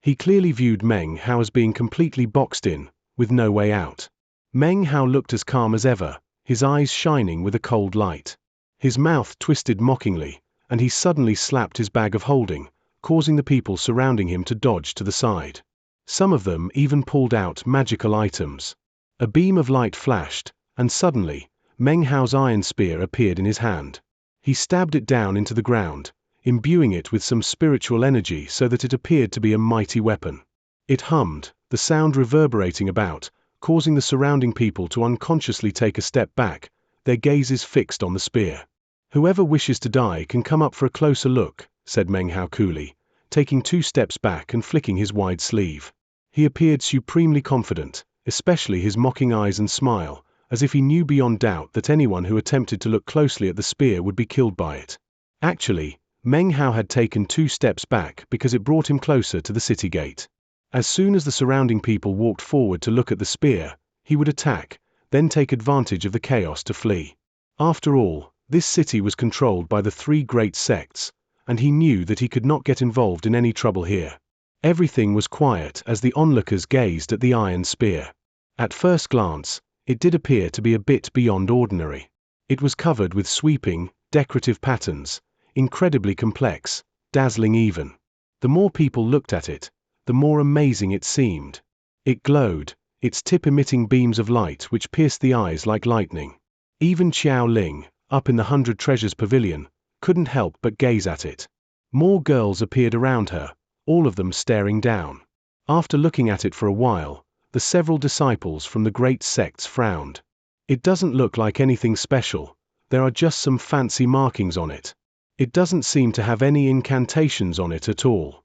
He clearly viewed Meng Hao as being completely boxed in, with no way out. Meng Hao looked as calm as ever, his eyes shining with a cold light. His mouth twisted mockingly, and he suddenly slapped his bag of holding, causing the people surrounding him to dodge to the side. Some of them even pulled out magical items. A beam of light flashed, and suddenly, Meng Hao's iron spear appeared in his hand. He stabbed it down into the ground, imbuing it with some spiritual energy so that it appeared to be a mighty weapon. It hummed, the sound reverberating about, causing the surrounding people to unconsciously take a step back, their gazes fixed on the spear. "Whoever wishes to die can come up for a closer look," said Meng Hao coolly, taking 2 steps back and flicking his wide sleeve. He appeared supremely confident, especially his mocking eyes and smile, as if he knew beyond doubt that anyone who attempted to look closely at the spear would be killed by it. Actually, Meng Hao had taken 2 steps back because it brought him closer to the city gate. As soon as the surrounding people walked forward to look at the spear, he would attack, then take advantage of the chaos to flee. After all, this city was controlled by the 3 great sects, and he knew that he could not get involved in any trouble here. Everything was quiet as the onlookers gazed at the iron spear. At first glance, it did appear to be a bit beyond ordinary. It was covered with sweeping, decorative patterns, incredibly complex, dazzling even. The more people looked at it, the more amazing it seemed. It glowed, its tip emitting beams of light which pierced the eyes like lightning. Even Xiao Ling, up in the 100 Treasures Pavilion, couldn't help but gaze at it. More girls appeared around her, all of them staring down. After looking at it for a while, the several disciples from the great sects frowned. "It doesn't look like anything special, there are just some fancy markings on it. It doesn't seem to have any incantations on it at all."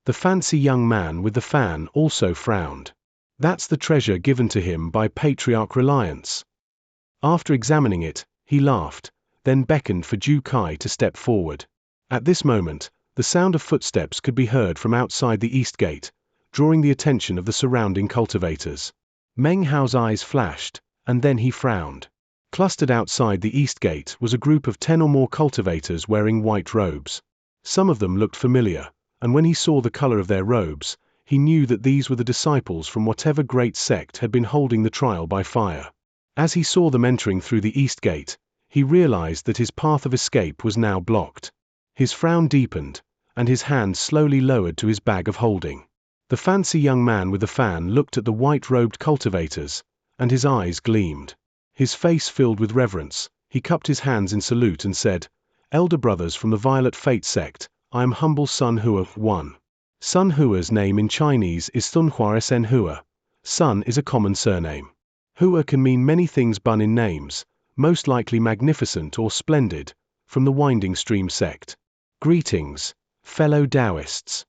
The fancy young man with the fan also frowned. "That's the treasure given to him by Patriarch Reliance." After examining it, he laughed, then beckoned for Ju Kai to step forward. At this moment, The sound of footsteps could be heard from outside the east gate, drawing the attention of the surrounding cultivators. Meng Hao's eyes flashed, and then he frowned. Clustered outside the east gate was a group of 10 or more cultivators wearing white robes. Some of them looked familiar, and when he saw the color of their robes, he knew that these were the disciples from whatever great sect had been holding the trial by fire. As he saw them entering through the east gate, he realized that his path of escape was now blocked. His frown deepened, and his hand slowly lowered to his bag of holding. The fancy young man with the fan looked at the white-robed cultivators, and his eyes gleamed. His face filled with reverence, he cupped his hands in salute and said, "Elder brothers from the Violet Fate sect, I am humble Sun Hua 1. Sun Hua's name in Chinese is Thunhua Sen Hua. Sun is a common surname. Hua can mean many things bun in names, most likely magnificent or splendid, from the Winding Stream sect. Greetings, fellow Taoists."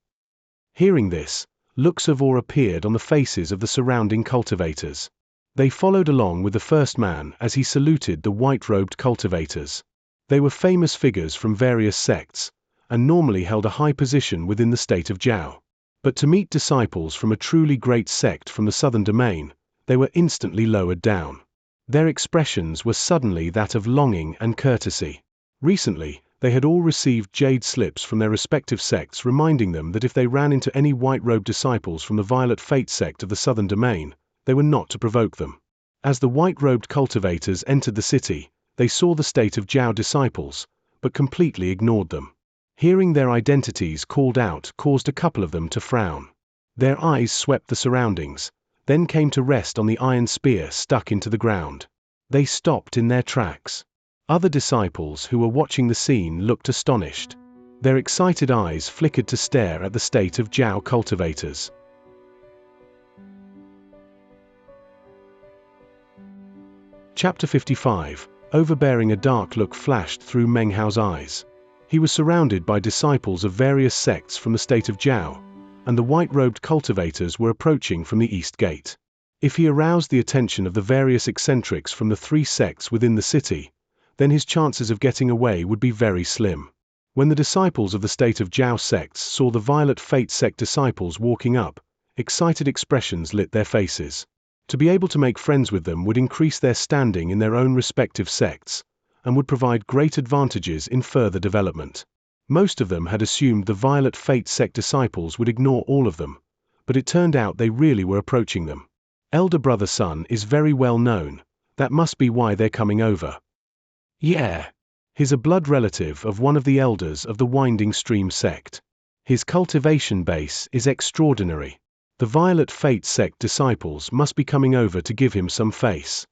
Hearing this, looks of awe appeared on the faces of the surrounding cultivators. They followed along with the first man as he saluted the white-robed cultivators. They were famous figures from various sects, and normally held a high position within the state of Zhao. But to meet disciples from a truly great sect from the southern domain, they were instantly lowered down. Their expressions were suddenly that of longing and courtesy. Recently, they had all received jade slips from their respective sects reminding them that if they ran into any white-robed disciples from the Violet Fate sect of the southern domain, they were not to provoke them. As the white-robed cultivators entered the city, they saw the state of Zhao disciples, but completely ignored them. Hearing their identities called out caused a couple of them to frown. Their eyes swept the surroundings, then came to rest on the iron spear stuck into the ground. They stopped in their tracks. Other disciples who were watching the scene looked astonished. Their excited eyes flickered to stare at the state of Zhao cultivators. Chapter 55. Overbearing. A dark look flashed through Meng Hao's eyes. He was surrounded by disciples of various sects from the state of Zhao, and the white-robed cultivators were approaching from the east gate. If he aroused the attention of the various eccentrics from the 3 sects within the city, then his chances of getting away would be very slim. When the disciples of the state of Zhao sects saw the Violet Fate sect disciples walking up, excited expressions lit their faces. To be able to make friends with them would increase their standing in their own respective sects, and would provide great advantages in further development. Most of them had assumed the Violet Fate sect disciples would ignore all of them, but it turned out they really were approaching them. Elder brother Sun is very well known, that must be why they're coming over. Yeah. He's a blood relative of one of the elders of the Winding Stream sect. His cultivation base is extraordinary. The Violet Fate sect disciples must be coming over to give him some face.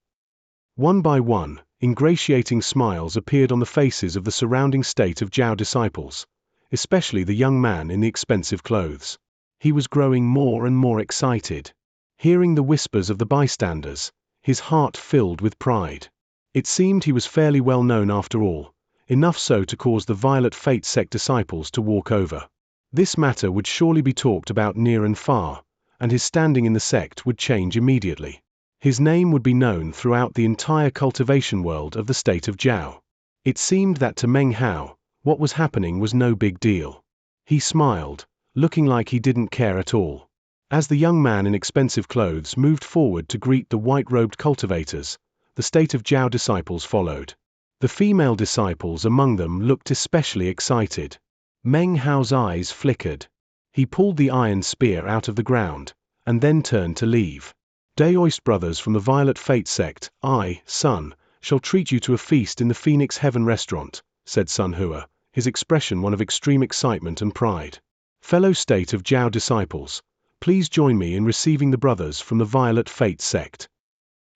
One by one, ingratiating smiles appeared on the faces of the surrounding state of Zhao disciples, especially the young man in the expensive clothes. He was growing more and more excited. Hearing the whispers of the bystanders, his heart filled with pride. It seemed he was fairly well known after all, enough so to cause the Violet Fate sect disciples to walk over. This matter would surely be talked about near and far, and his standing in the sect would change immediately. His name would be known throughout the entire cultivation world of the state of Zhao. It seemed that to Meng Hao, what was happening was no big deal. He smiled, looking like he didn't care at all. As the young man in expensive clothes moved forward to greet the white-robed cultivators, the state of Zhao disciples followed. The female disciples among them looked especially excited. Meng Hao's eyes flickered. He pulled the iron spear out of the ground, and then turned to leave. Daoist brothers from the Violet Fate sect, I, Sun, shall treat you to a feast in the Phoenix Heaven restaurant, said Sun Hua, his expression one of extreme excitement and pride. Fellow state of Zhao disciples, please join me in receiving the brothers from the Violet Fate sect.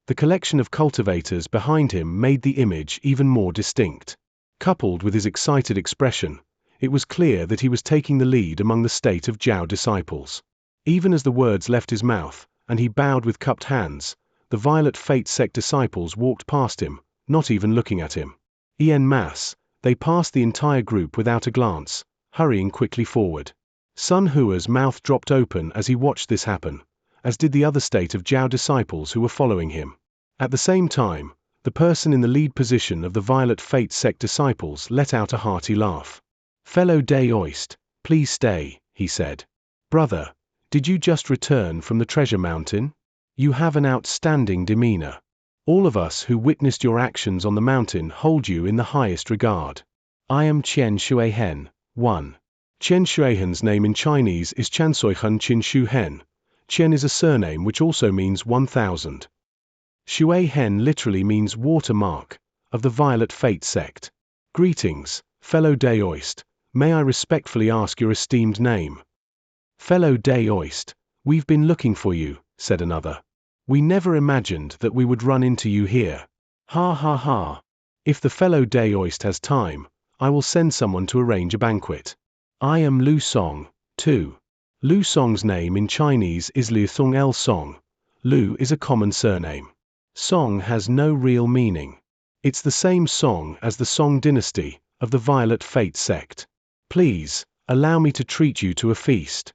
The collection of cultivators behind him made the image even more distinct. Coupled with his excited expression, it was clear that he was taking the lead among the state of Zhao disciples. Even as the words left his mouth, and he bowed with cupped hands, the Violet Fate sect disciples walked past him, not even looking at him. En masse, they passed the entire group without a glance, hurrying quickly forward. Sun Hua's mouth dropped open as he watched this happen, as did the other state of Zhao disciples who were following him. At the same time, the person in the lead position of the Violet Fate sect disciples let out a hearty laugh. Fellow Daoist, Please stay, he said. Brother, did you just return from the treasure mountain? You have an outstanding demeanor. All of us who witnessed your actions on the mountain hold you in the highest regard. I am Xianxia. 1. Xianxia's name in Chinese is Qiansoihen Qin Shuhen. Qian is a surname which also means 1000. Shuihen literally means watermark, of the Violet Fate sect. Greetings, fellow Daoist. May I respectfully ask your esteemed name? Fellow Daoist, we've been looking for you, said another. We never imagined that we would run into you here. Ha ha ha. If the fellow Daoist has time, I will send someone to arrange a banquet. I am Lu Song. 2. Lu Song's name in Chinese is Liu Thong El Song. Lu is a common surname. Song has no real meaning. It's the same Song as the Song dynasty of the Violet Fate sect. Please, allow me to treat you to a feast.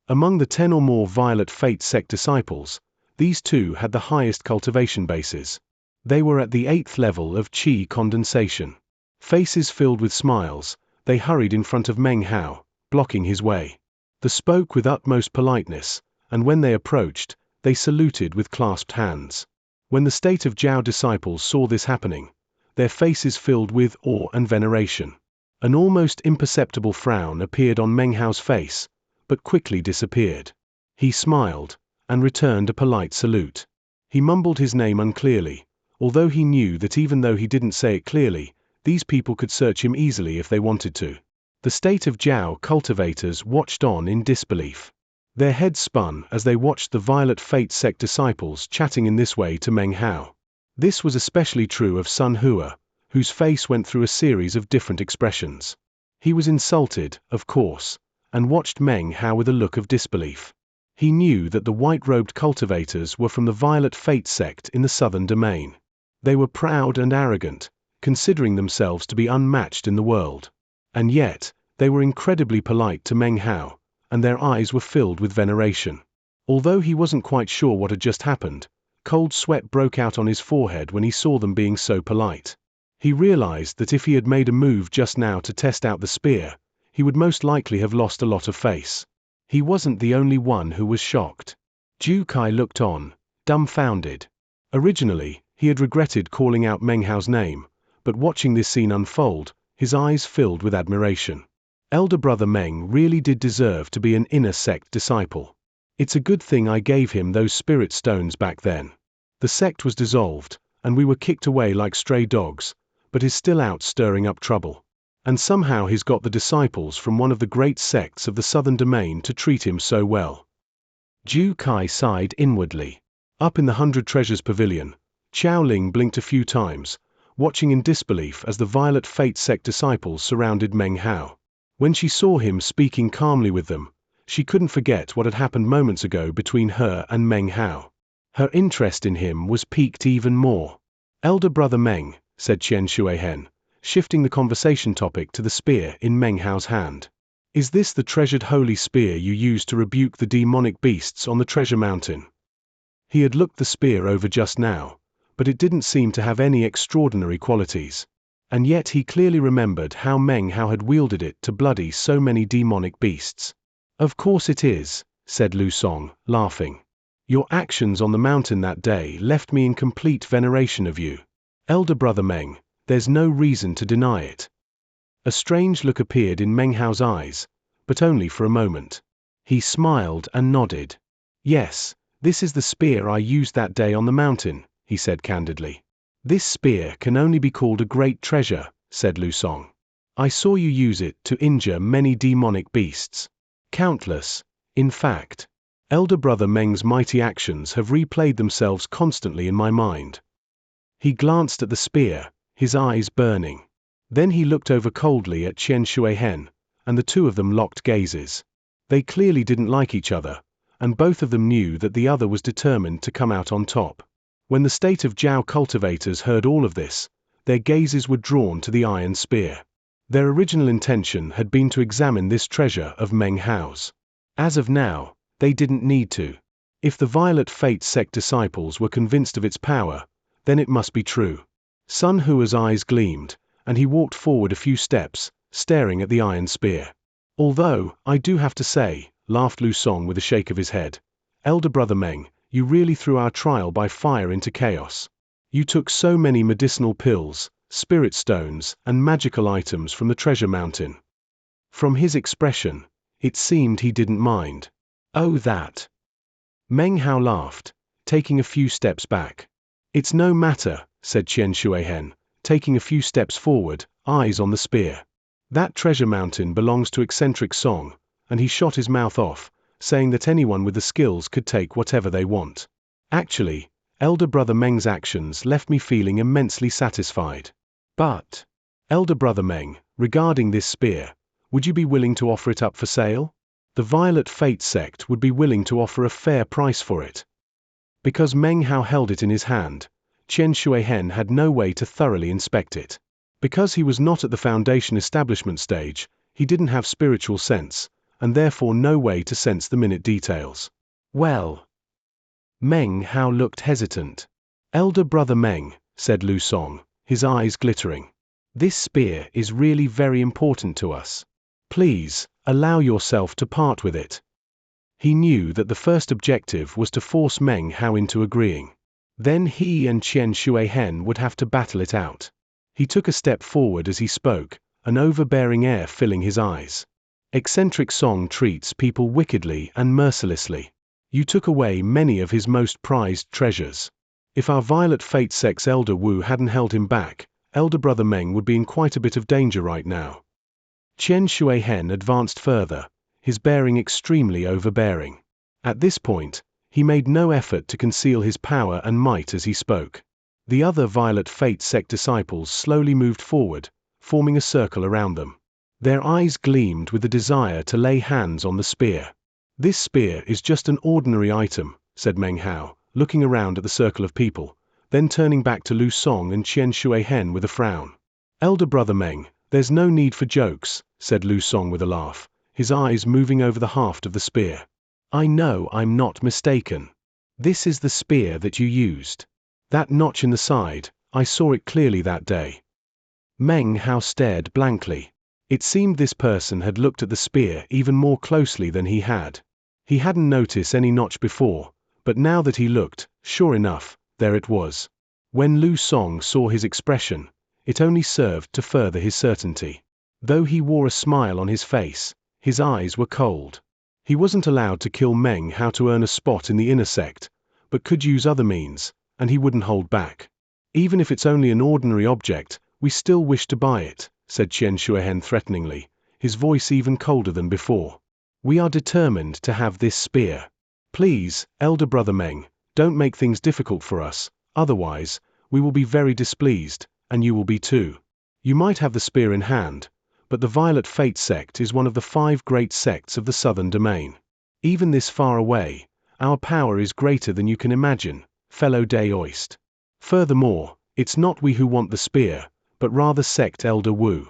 Among the 10 or more Violet Fate sect disciples, these two had the highest cultivation bases. They were at the 8th level of qi condensation. Faces filled with smiles, they hurried in front of Meng Hao, blocking his way. They spoke with utmost politeness, and when they approached, they saluted with clasped hands. When the state of Zhao disciples saw this happening, their faces filled with awe and veneration. An almost imperceptible frown appeared on Meng Hao's face, but quickly disappeared. He smiled, and returned a polite salute. He mumbled his name unclearly, although he knew that even though he didn't say it clearly, these people could search him easily if they wanted to. The state of Zhao cultivators watched on in disbelief. Their heads spun as they watched the Violet Fate sect disciples chatting in this way to Meng Hao. This was especially true of Sun Hua, whose face went through a series of different expressions. He was insulted, of course, and watched Meng Hao with a look of disbelief. He knew that the white-robed cultivators were from the Violet Fate sect in the southern domain. They were proud and arrogant, considering themselves to be unmatched in the world. And yet, they were incredibly polite to Meng Hao, and their eyes were filled with veneration. Although he wasn't quite sure what had just happened, cold sweat broke out on his forehead when he saw them being so polite. He realized that if he had made a move just now to test out the spear, he would most likely have lost a lot of face. He wasn't the only one who was shocked. Ju Kai looked on, dumbfounded. Originally, he had regretted calling out Meng Hao's name, but watching this scene unfold, his eyes filled with admiration. Elder brother Meng really did deserve to be an inner sect disciple. It's a good thing I gave him those spirit stones back then. The sect was dissolved, and we were kicked away like stray dogs, but he's still out stirring up trouble. And somehow he's got the disciples from one of the great sects of the southern domain to treat him so well. Ju Kai sighed inwardly. Up in the 100 Treasures Pavilion, Xiao Ling blinked a few times, watching in disbelief as the Violet Fate sect disciples surrounded Meng Hao. When she saw him speaking calmly with them, she couldn't forget what had happened moments ago between her and Meng Hao. Her interest in him was piqued even more. Elder brother Meng, said Xianxia, shifting the conversation topic to the spear in Meng Hao's hand. Is this the treasured holy spear you used to rebuke the demonic beasts on the treasure mountain? He had looked the spear over just now, but it didn't seem to have any extraordinary qualities. And yet he clearly remembered how Meng Hao had wielded it to bloody so many demonic beasts. Of course it is, said Lu Song, laughing. Your actions on the mountain that day left me in complete veneration of you. Elder brother Meng, there's no reason to deny it. A strange look appeared in Meng Hao's eyes, but only for a moment. He smiled and nodded. Yes, this is the spear I used that day on the mountain, he said candidly. This spear can only be called a great treasure, said Lu Song. I saw you use it to injure many demonic beasts. Countless, in fact. Elder brother Meng's mighty actions have replayed themselves constantly in my mind. He glanced at the spear, his eyes burning. Then he looked over coldly at Xianxia, and the two of them locked gazes. They clearly didn't like each other, and both of them knew that the other was determined to come out on top. When the state of Zhao cultivators heard all of this, their gazes were drawn to the iron spear. Their original intention had been to examine this treasure of Meng Hao's. As of now, they didn't need to. If the Violet Fate sect disciples were convinced of its power, then it must be true. Sun Hua's eyes gleamed, and he walked forward a few steps, staring at the iron spear. Although, I do have to say, laughed Lu Song with a shake of his head, Elder Brother Meng, you really threw our trial by fire into chaos. You took so many medicinal pills, spirit stones, and magical items from the treasure mountain. From his expression, it seemed he didn't mind. Oh, that. Meng Hao laughed, taking a few steps back. It's no matter, said Xianxia, taking a few steps forward, eyes on the spear. That treasure mountain belongs to eccentric Song, and he shot his mouth off, saying that anyone with the skills could take whatever they want. Actually, Elder Brother Meng's actions left me feeling immensely satisfied. But, Elder Brother Meng, regarding this spear, would you be willing to offer it up for sale? The Violet Fate sect would be willing to offer a fair price for it. Because Meng Hao held it in his hand, Chen Shuihen had no way to thoroughly inspect it. Because he was not at the foundation establishment stage, he didn't have spiritual sense, and therefore no way to sense the minute details. Well. Meng Hao looked hesitant. Elder Brother Meng, said Lu Song, his eyes glittering. This spear is really very important to us. Please, allow yourself to part with it. He knew that the first objective was to force Meng Hao into agreeing. Then he and Chen Shuihen would have to battle it out. He took a step forward as he spoke, an overbearing air filling his eyes. Eccentric Song treats people wickedly and mercilessly. You took away many of his most prized treasures. If our Violet Fate sect's Elder Wu hadn't held him back, Elder Brother Meng would be in quite a bit of danger right now. Chen Shuihen advanced further, his bearing extremely overbearing. At this point, he made no effort to conceal his power and might as he spoke. The other Violet Fate sect disciples slowly moved forward, forming a circle around them. Their eyes gleamed with the desire to lay hands on the spear. This spear is just an ordinary item, said Meng Hao, looking around at the circle of people, then turning back to Lu Song and Chen Shuihen with a frown. Elder Brother Meng, there's no need for jokes, said Lu Song with a laugh, his eyes moving over the haft of the spear. I know I'm not mistaken. This is the spear that you used. That notch in the side, I saw it clearly that day. Meng Hao stared blankly. It seemed this person had looked at the spear even more closely than he had. He hadn't noticed any notch before, but now that he looked, sure enough, there it was. When Lu Song saw his expression, it only served to further his certainty. Though he wore a smile on his face, his eyes were cold. He wasn't allowed to kill Meng Hao to earn a spot in the inner sect, but could use other means, and he wouldn't hold back. Even if it's only an ordinary object, we still wish to buy it, said Chen Shuihen threateningly, his voice even colder than before. We are determined to have this spear. Please, Elder Brother Meng, don't make things difficult for us, otherwise, we will be very displeased, and you will be too. You might have the spear in hand, but the Violet Fate sect is one of the 5 great sects of the Southern Domain. Even this far away, our power is greater than you can imagine, fellow Daoist. Furthermore, it's not we who want the spear, but rather sect Elder Wu.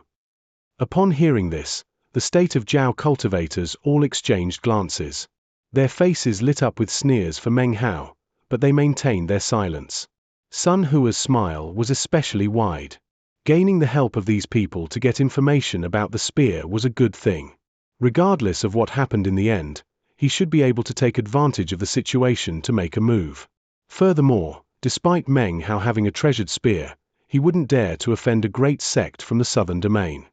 Upon hearing this, the state of Jiao cultivators all exchanged glances. Their faces lit up with sneers for Meng Hao, but they maintained their silence. Sun Hua's smile was especially wide. Gaining the help of these people to get information about the spear was a good thing. Regardless of what happened in the end, he should be able to take advantage of the situation to make a move. Furthermore, despite Meng Hao having a treasured spear, he wouldn't dare to offend a great sect from the Southern Domain.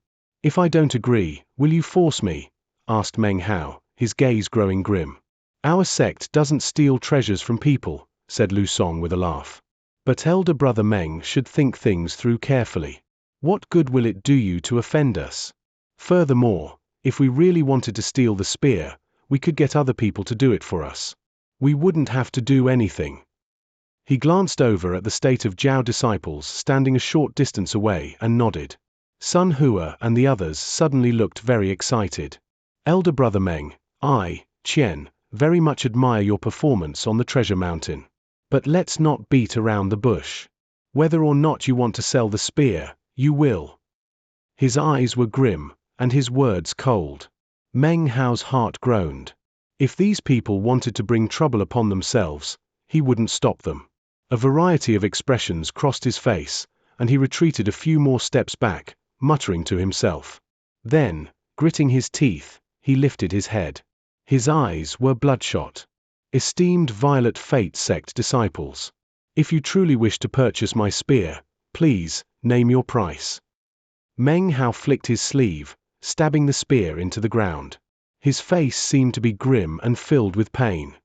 If I don't agree, will you force me? Asked Meng Hao, his gaze growing grim. Our sect doesn't steal treasures from people, said Lu Song with a laugh. But Elder Brother Meng should think things through carefully. What good will it do you to offend us? Furthermore, if we really wanted to steal the spear, we could get other people to do it for us. We wouldn't have to do anything. He glanced over at the state of Jiao disciples standing a short distance away and nodded. Sun Hua and the others suddenly looked very excited. Elder Brother Meng, I, Chen, very much admire your performance on the treasure mountain. But let's not beat around the bush. Whether or not you want to sell the spear, you will. His eyes were grim, and his words cold. Meng Hao's heart groaned. If these people wanted to bring trouble upon themselves, he wouldn't stop them. A variety of expressions crossed his face, and he retreated a few more steps back, muttering to himself. Then, gritting his teeth, he lifted his head. His eyes were bloodshot. Esteemed Violet Fate sect disciples, if you truly wish to purchase my spear, please, name your price. Meng Hao flicked his sleeve, stabbing the spear into the ground. His face seemed to be grim and filled with pain.